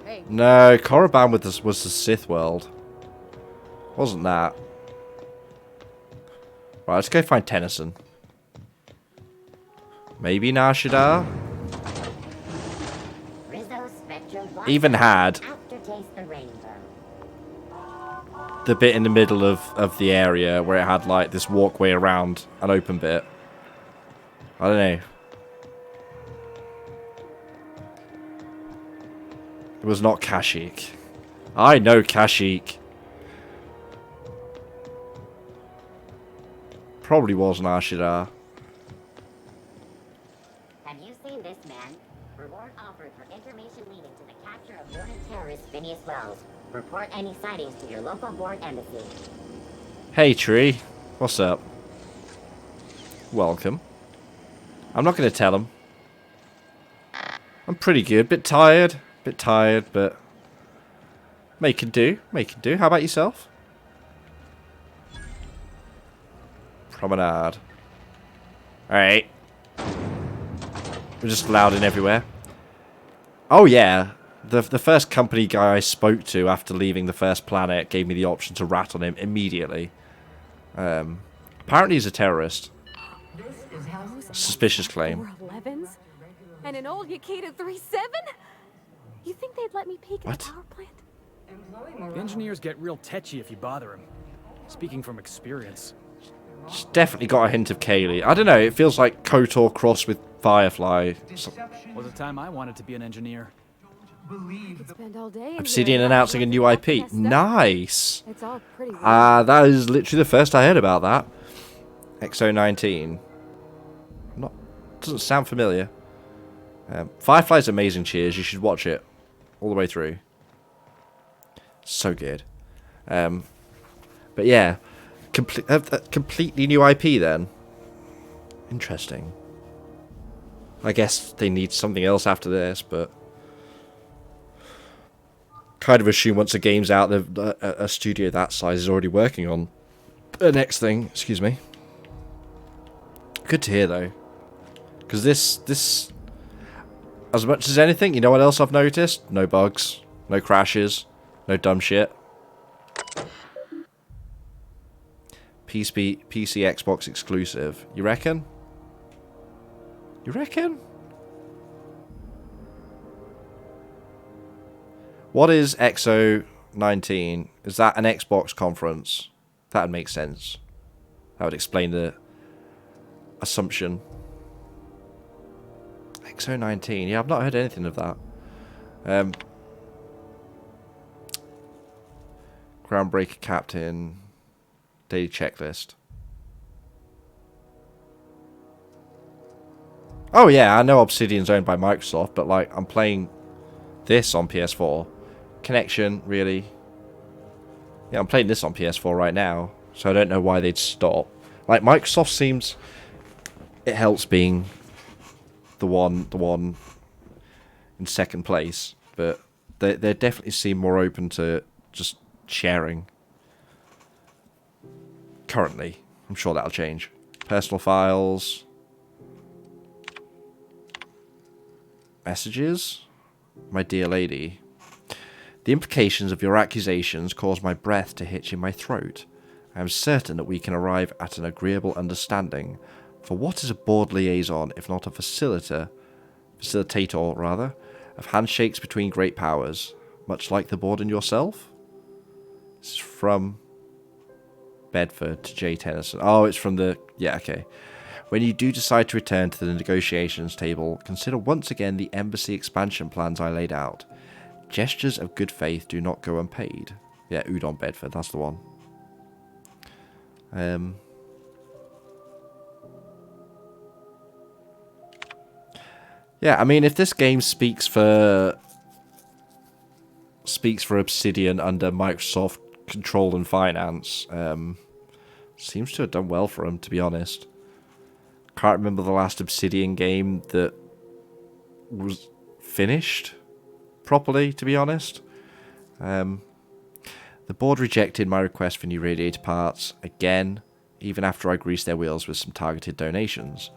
Hey. No, Korriban was the Sith world. Wasn't that? Right, let's go find Tennyson. Maybe Nar Shaddaa? Even had the bit in the middle of the area where it had like this walkway around an open bit. I don't know. It was not Kashyyyk. I know Kashyyyk. Probably was Nar Shaddaa. Have you seen this man? Reward offered for information leading to the capture of wanted terrorist Phineas Wells. Report any sightings to your local board embassy. Hey, Tree. What's up? Welcome. I'm not going to tell him. I'm pretty good. Bit tired, but... Make it do. Make it do. How about yourself? Promenade. Alright. We're just loud and everywhere. Oh, yeah. The first company guy I spoke to after leaving the first planet gave me the option to rat on him immediately. Apparently he's a terrorist. Suspicious claim. 411s? And an old Yakita 37? You think they'd let me peek at the power plant? The engineers get real tetchy if you bother them. Speaking from experience. It's definitely got a hint of Kaylee. I don't know, it feels like KOTOR crossed with Firefly. Was the time I wanted to be an engineer. Obsidian announcing a new IP. Nice! It's all pretty That is literally the first I heard about that. XO19. Doesn't sound familiar. Firefly's amazing, cheers. You should watch it all the way through. So good. But yeah, completely new IP then. Interesting. I guess they need something else after this, but kind of assume once a game's out, a studio that size is already working on the next thing. Excuse me. Good to hear though, because this, as much as anything, you know what else I've noticed? No bugs, no crashes, no dumb shit. PC, Xbox exclusive. You reckon? You reckon? What is XO 19? Is that an Xbox conference? That would make sense. That would explain the assumption. XO 19. Yeah, I've not heard anything of that. Groundbreaker Captain. Daily checklist. Oh yeah, I know Obsidian's owned by Microsoft, but like I'm playing this on PS4. Connection, really? Yeah, I'm playing this on PS4 right now, so I don't know why they'd stop. Like Microsoft seems, it helps being the one in second place, but they definitely seem more open to just sharing. Currently, I'm sure that'll change. Personal files. Messages. My dear lady. The implications of your accusations cause my breath to hitch in my throat. I am certain that we can arrive at an agreeable understanding. For what is a board liaison if not a facilitator of handshakes between great powers, much like the board and yourself? This is from Bedford to J. Tennyson. Oh, it's from the... Yeah, okay. When you do decide to return to the negotiations table, consider once again the embassy expansion plans I laid out. Gestures of good faith do not go unpaid. Yeah, Udon Bedford, that's the one. Yeah, I mean, if this game speaks for Obsidian under Microsoft control and finance, seems to have done well for them, to be honest. Can't remember the last Obsidian game that was finished properly, to be honest. The board rejected my request for new radiator parts again, even after I greased their wheels with some targeted donations.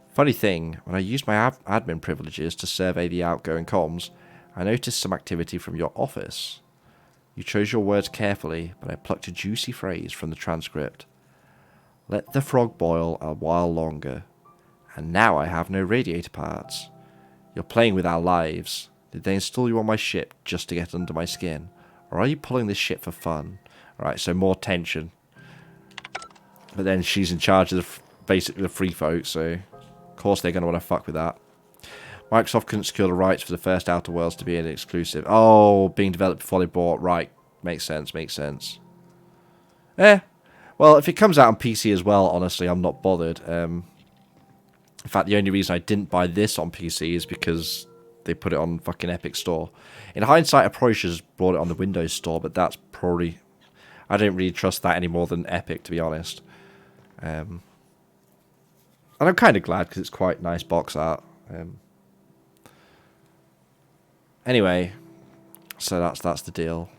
Funny thing, when I used my admin privileges to survey the outgoing comms, I noticed some activity from your office. You chose your words carefully, but I plucked a juicy phrase from the transcript. Let the frog boil a while longer. And now I have no radiator parts. You're playing with our lives. Did they install you on my ship just to get under my skin? Or are you pulling this shit for fun? Alright, so more tension. But then she's in charge of basically the free folk, so of course they're going to want to fuck with that. Microsoft couldn't secure the rights for the first Outer Worlds to be an exclusive. Oh, being developed before they bought. Right, makes sense, makes sense. Well, if it comes out on PC as well, honestly, I'm not bothered. In fact, the only reason I didn't buy this on PC is because they put it on fucking Epic Store. In hindsight, I probably should have brought it on the Windows Store, but that's probably... I don't really trust that any more than Epic, to be honest. And I'm kind of glad, because it's quite nice box art. Anyway, so that's the deal.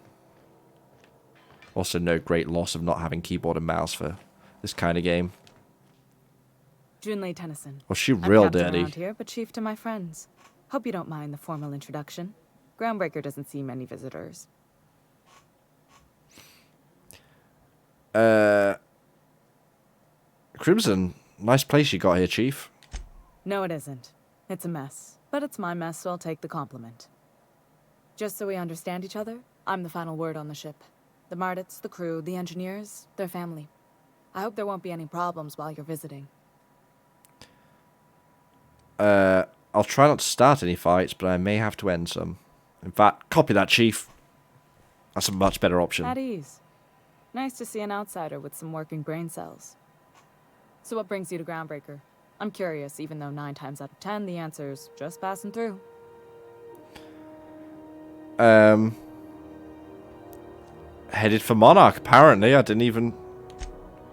Also, no great loss of not having keyboard and mouse for this kind of game. Junlei Tennyson. Well, she I'm real captain dirty. around here, but chief to my friends. Hope you don't mind the formal introduction. Groundbreaker doesn't see many visitors. Krimxon, nice place you got here, Chief. No, it isn't. It's a mess. But it's my mess, so I'll take the compliment. Just so we understand each other, I'm the final word on the ship. The Mardits, the crew, the engineers, their family. I hope there won't be any problems while you're visiting. I'll try not to start any fights, but I may have to end some. In fact, copy that, Chief. That's a much better option. At ease. Nice to see an outsider with some working brain cells. So what brings you to Groundbreaker? I'm curious, even though 9 times out of 10 the answer's just passing through. Headed for Monarch, apparently. I didn't even...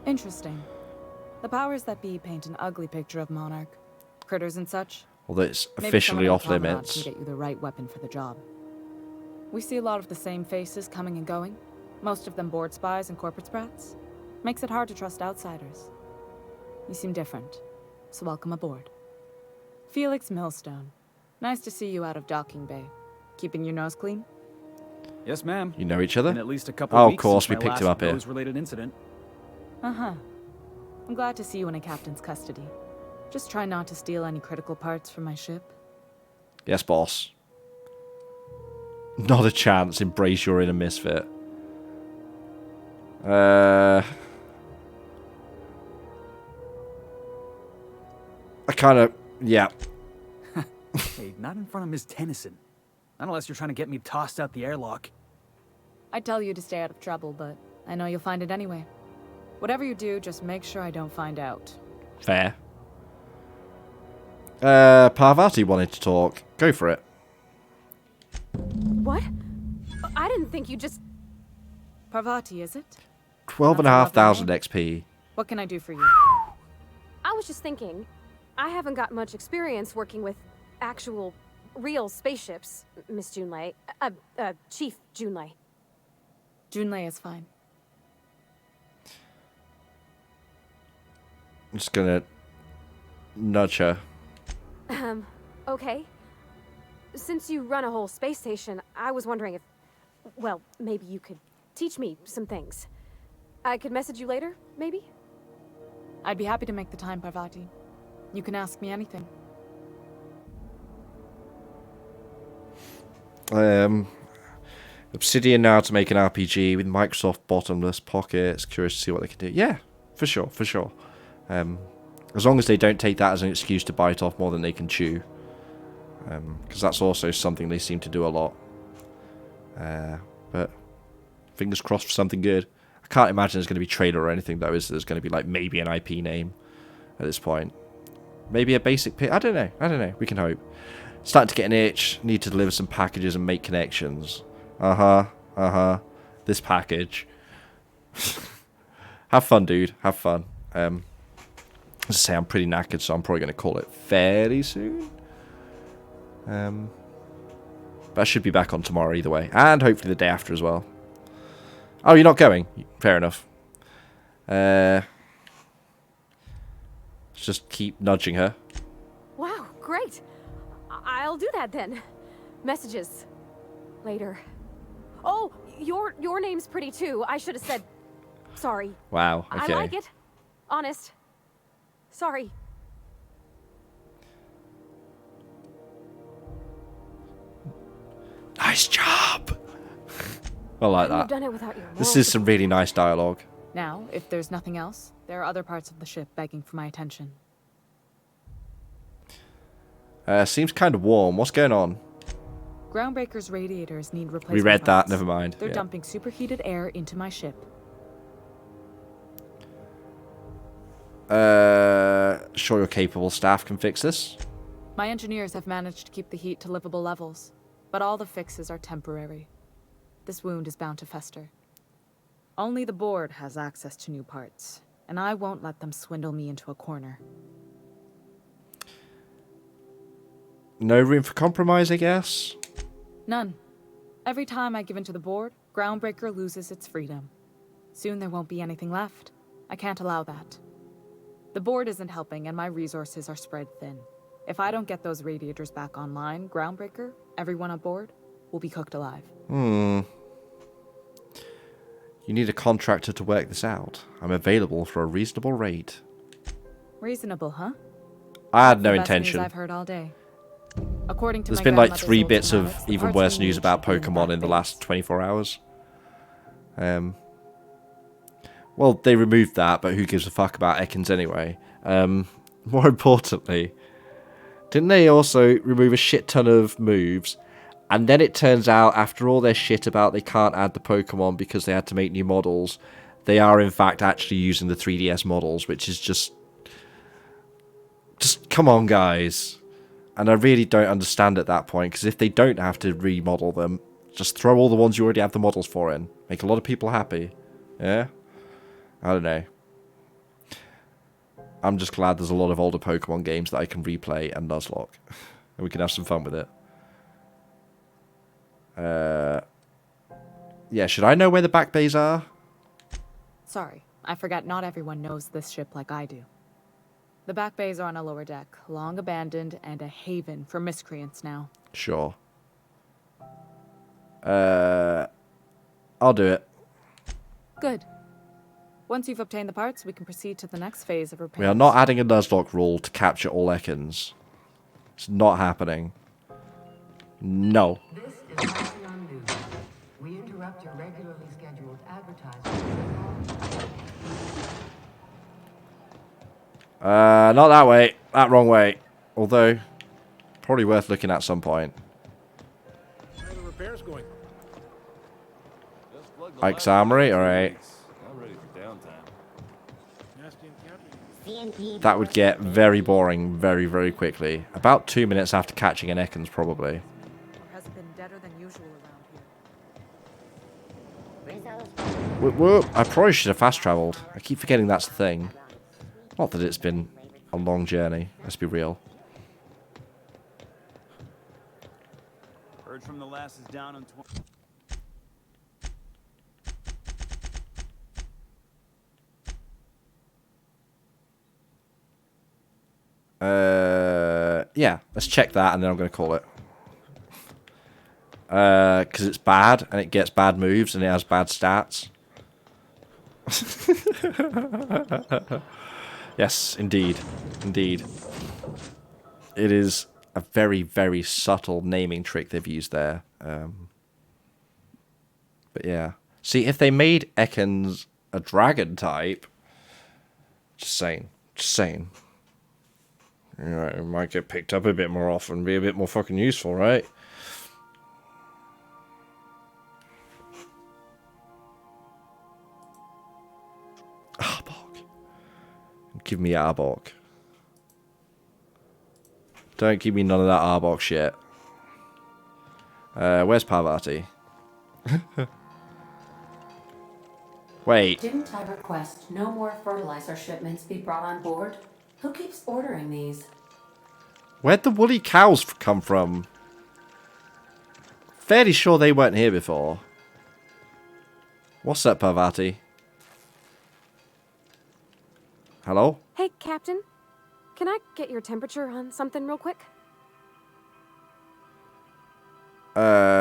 Interesting. The powers that be paint an ugly picture of Monarch. Critters and such. Although it's Maybe officially someone on off Promenade limits. can get you the right weapon for the job. We see a lot of the same faces coming and going. Most of them board spies and corporate sprats. Makes it hard to trust outsiders. You seem different, so welcome aboard. Felix Millstone. Nice to see you out of docking bay. Keeping your nose clean? Yes, ma'am. You know each other? Been at least a couple Oh, of weeks course, since we my picked him last up here. nose-related incident. Uh-huh. I'm glad to see you in a captain's custody. Just try not to steal any critical parts from my ship. Yes, boss. Not a chance. Embrace your inner misfit. I kind of... Yeah. Hey, not in front of Miss Tennyson. Not unless you're trying to get me tossed out the airlock. I'd tell you to stay out of trouble, but I know you'll find it anyway. Whatever you do, just make sure I don't find out. Fair. Parvati wanted to talk. Go for it. What? I didn't think you just... Parvati, is it? 12,500 XP. What can I do for you? I was just thinking, I haven't got much experience working with actual, real spaceships, Miss Junlei. Chief Junlei. Junlei is fine. I'm just gonna nudge her. Okay. Since you run a whole space station, I was wondering if, well, maybe you could teach me some things. I could message you later, maybe? I'd be happy to make the time, Parvati. You can ask me anything. Obsidian now to make an RPG with Microsoft bottomless pockets. Curious to see what they can do. Yeah, for sure, for sure. As long as they don't take that as an excuse to bite off more than they can chew. Because that's also something they seem to do a lot. But fingers crossed for something good. I can't imagine there's going to be trailer or anything though. There's going to be like maybe an IP name at this point. Maybe a basic pit. I don't know. We can hope. Starting to get an itch. Need to deliver some packages and make connections. This package. Have fun, dude. Have fun. As I say, I'm pretty knackered, so I'm probably going to call it fairly soon. But I should be back on tomorrow either way. And hopefully the day after as well. Oh, you're not going? Fair enough. Let's just keep nudging her. Wow, great. I'll do that then. Messages. Later. Oh, your name's pretty too. I should have said sorry. Wow, okay. I like it. Honest. Sorry. Nice job. I like Couldn't have that. done it without your This moral is some really nice dialogue. Now, if there's nothing else, there are other parts of the ship begging for my attention. Seems kind of warm. What's going on? Groundbreaker's radiators need replacement. We read that. parts. Never mind. They're Yeah. dumping superheated air into my ship. Sure your capable staff can fix this? My engineers have managed to keep the heat to livable levels, but all the fixes are temporary. This wound is bound to fester. Only the board has access to new parts, and I won't let them swindle me into a corner. No room for compromise, I guess? None. Every time I give in to the board, Groundbreaker loses its freedom. Soon there won't be anything left. I can't allow that. The board isn't helping, and my resources are spread thin. If I don't get those radiators back online, Groundbreaker, everyone on board, will be cooked alive. You need a contractor to work this out. I'm available for a reasonable rate. Reasonable, huh? I had That's no the best intention. news I've heard all day. According to There's my been like grandmother's 3 old bits of schematics, the even parts worse we news need about should be in Pokemon that in the base. last 24 hours. Well, they removed that, but who gives a fuck about Ekans anyway? More importantly, didn't they also remove a shit ton of moves? And then it turns out, after all their shit about they can't add the Pokemon because they had to make new models, they are in fact actually using the 3DS models, which is just... come on, guys. And I really don't understand at that point, because if they don't have to remodel them, just throw all the ones you already have the models for in. Make a lot of people happy. Yeah? I don't know. I'm just glad there's a lot of older Pokemon games that I can replay and Nuzlocke. And we can have some fun with it. Yeah, should I know where the back bays are? Sorry, I forgot not everyone knows this ship like I do. The back bays are on a lower deck, long abandoned and a haven for miscreants now. Sure. I'll do it. Good. Once you've obtained the parts, we can proceed to the next phase of repairs. We are not adding a Nuzlocke rule to capture all Ekans. It's not happening. No. This is Patreon News. We interrupt your regularly scheduled advertising. Not that way. That wrong way. Although, probably worth looking at some point. How are the repairs going? Ike's Armory, alright. I'm ready for downtime. That would get very boring very, very quickly. About 2 minutes after catching an Ekans, probably. Has been deader than usual around Whoop, whoop. I probably should have fast travelled. I keep forgetting that's the thing. Not that it's been a long journey, let's be real. Heard from the lasses down on 20. Yeah, let's check that and then I'm going to call it. Because it's bad and it gets bad moves and it has bad stats. Yes, indeed. Indeed. It is a very, very subtle naming trick they've used there. But yeah. See, if they made Ekans a dragon type... Just saying. Just saying. You know, it might get picked up a bit more often, be a bit more fucking useful, right? Give me Arbok. Don't give me none of that Arbok shit. Where's Parvati? Wait. Didn't I request no more fertilizer shipments be brought on board? Who keeps ordering these? Where'd the woolly cows come from? Fairly sure they weren't here before. What's up, Parvati? Hello? Hey, Captain. Can I get your temperature on something real quick?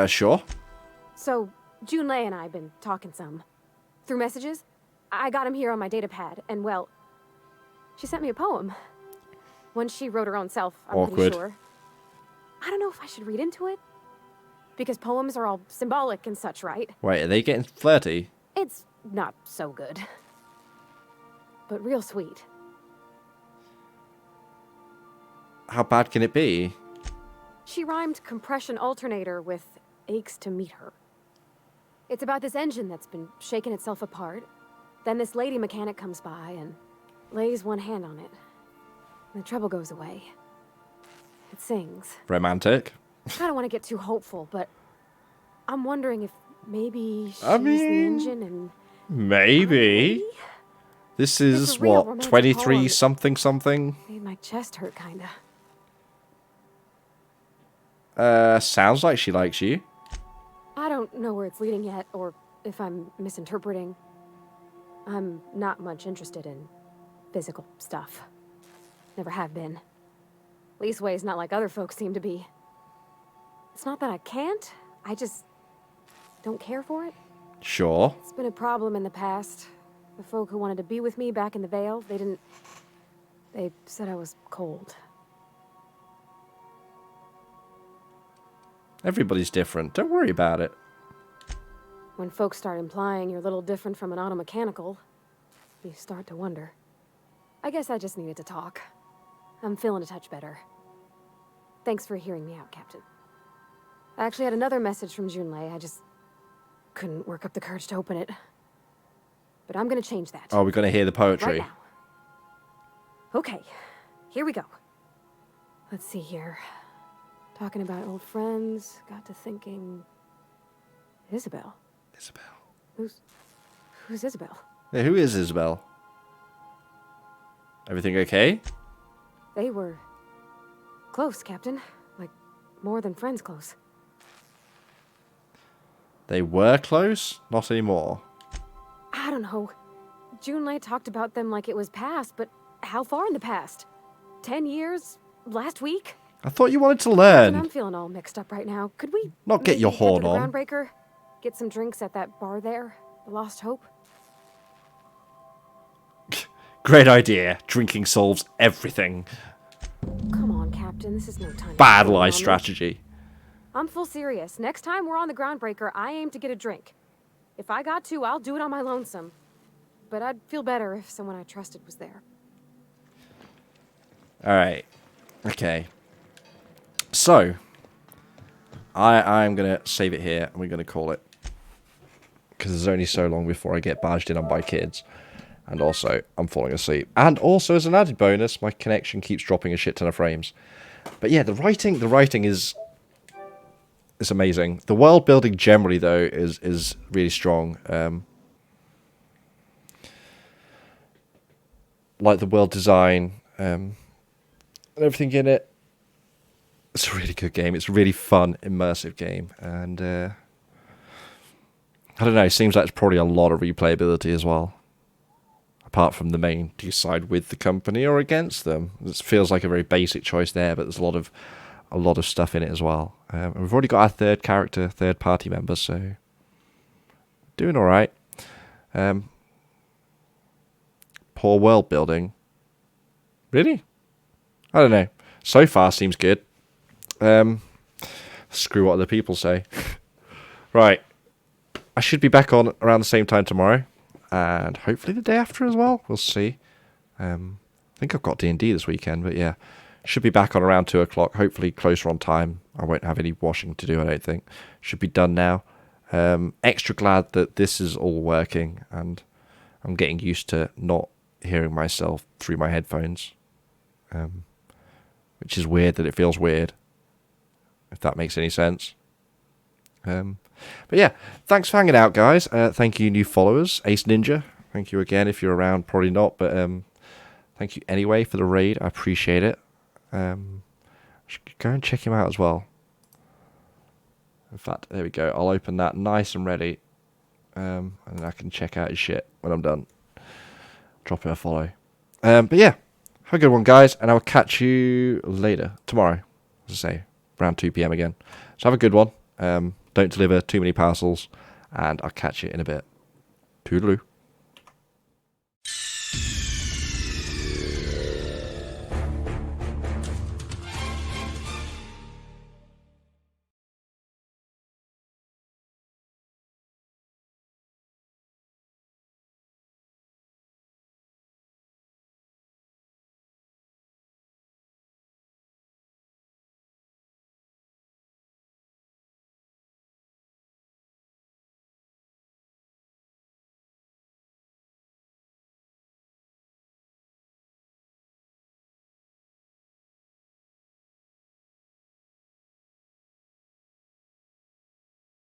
Sure. So, Junlei and I have been talking some. Through messages. I got him here on my data pad, and well, she sent me a poem. One she wrote her own self, I'm pretty sure. I don't know if I should read into it. Because poems are all symbolic and such, right? Wait, are they getting flirty? It's not so good. But real sweet. How bad can it be? She rhymed compression alternator with aches to meet her. It's about this engine that's been shaking itself apart. Then this lady mechanic comes by and lays one hand on it. And the trouble goes away. It sings. Romantic? I don't want to get too hopeful, but I'm wondering if maybe she's I the mean, engine and... Maybe. This is, what, 23 something something? Made my chest hurt, kinda. Sounds like she likes you. I don't know where it's leading yet, or if I'm misinterpreting. I'm not much interested in physical stuff. Never have been. Leastways not like other folks seem to be. It's not that I can't, I just don't care for it. Sure. It's been a problem in the past. The folk who wanted to be with me back in the Vale, they said I was cold. Everybody's different. Don't worry about it. When folks start implying you're a little different from an automechanical, you start to wonder. I guess I just needed to talk. I'm feeling a touch better. Thanks for hearing me out, Captain. I actually had another message from Junlei. I just couldn't work up the courage to open it. But I'm gonna change that. Oh, we're gonna hear the poetry. Right now. Okay, here we go. Let's see here. Talking about old friends, got to thinking... Isabel. Isabel. Who's Isabel? Yeah, who is Isabel? Everything okay? They were... close, Captain. Like, more than friends close. They were close? Not anymore. I don't know. Junlei talked about them like it was past, but how far in the past? 10 years? Last week? I thought you wanted to Captain, learn. I'm feeling all mixed up right now. Could we Not get your maybe head horn to the on. Groundbreaker? Get some drinks at that bar there? The Lost Hope? Great idea. Drinking solves everything. Come on, Captain. This is no time. Bad lie strategy. I'm full serious. Next time we're on the Groundbreaker, I aim to get a drink. If I got to, I'll do it on my lonesome. But I'd feel better if someone I trusted was there. Alright. Okay. So, I'm going to save it here, and we're going to call it. Because there's only so long before I get barged in on by kids. And also, I'm falling asleep. And also, as an added bonus, my connection keeps dropping a shit ton of frames. But yeah, the writing is amazing. The world building generally, though, is really strong. Like the world design, and everything in it. It's a really good game. It's a really fun, immersive game. And, I don't know, it seems like it's probably a lot of replayability as well. Apart from the main, do you side with the company or against them? It feels like a very basic choice there, but there's a lot of stuff in it as well. And we've already got our third party member, so doing all right. Poor world building. Really? I don't know. So far seems good. Screw what other people say. Right. I should be back on around the same time tomorrow. And hopefully the day after as well. We'll see. I think I've got D&D this weekend, but yeah. Should be back on around 2 o'clock. Hopefully closer on time. I won't have any washing to do, I don't think. Should be done now. Extra glad that this is all working. And I'm getting used to not hearing myself through my headphones. Which is weird that it feels weird. If that makes any sense. But yeah, thanks for hanging out, guys. Thank you, new followers. Ace Ninja, thank you again. If you're around, probably not, but thank you anyway for the raid. I appreciate it. Should go and check him out as well. In fact, there we go. I'll open that nice and ready. And I can check out his shit when I'm done. Drop him a follow. But yeah, have a good one, guys. And I'll catch you later. Tomorrow, as I say, around 2 PM again. So have a good one. Don't deliver too many parcels, and I'll catch you in a bit. Toodaloo.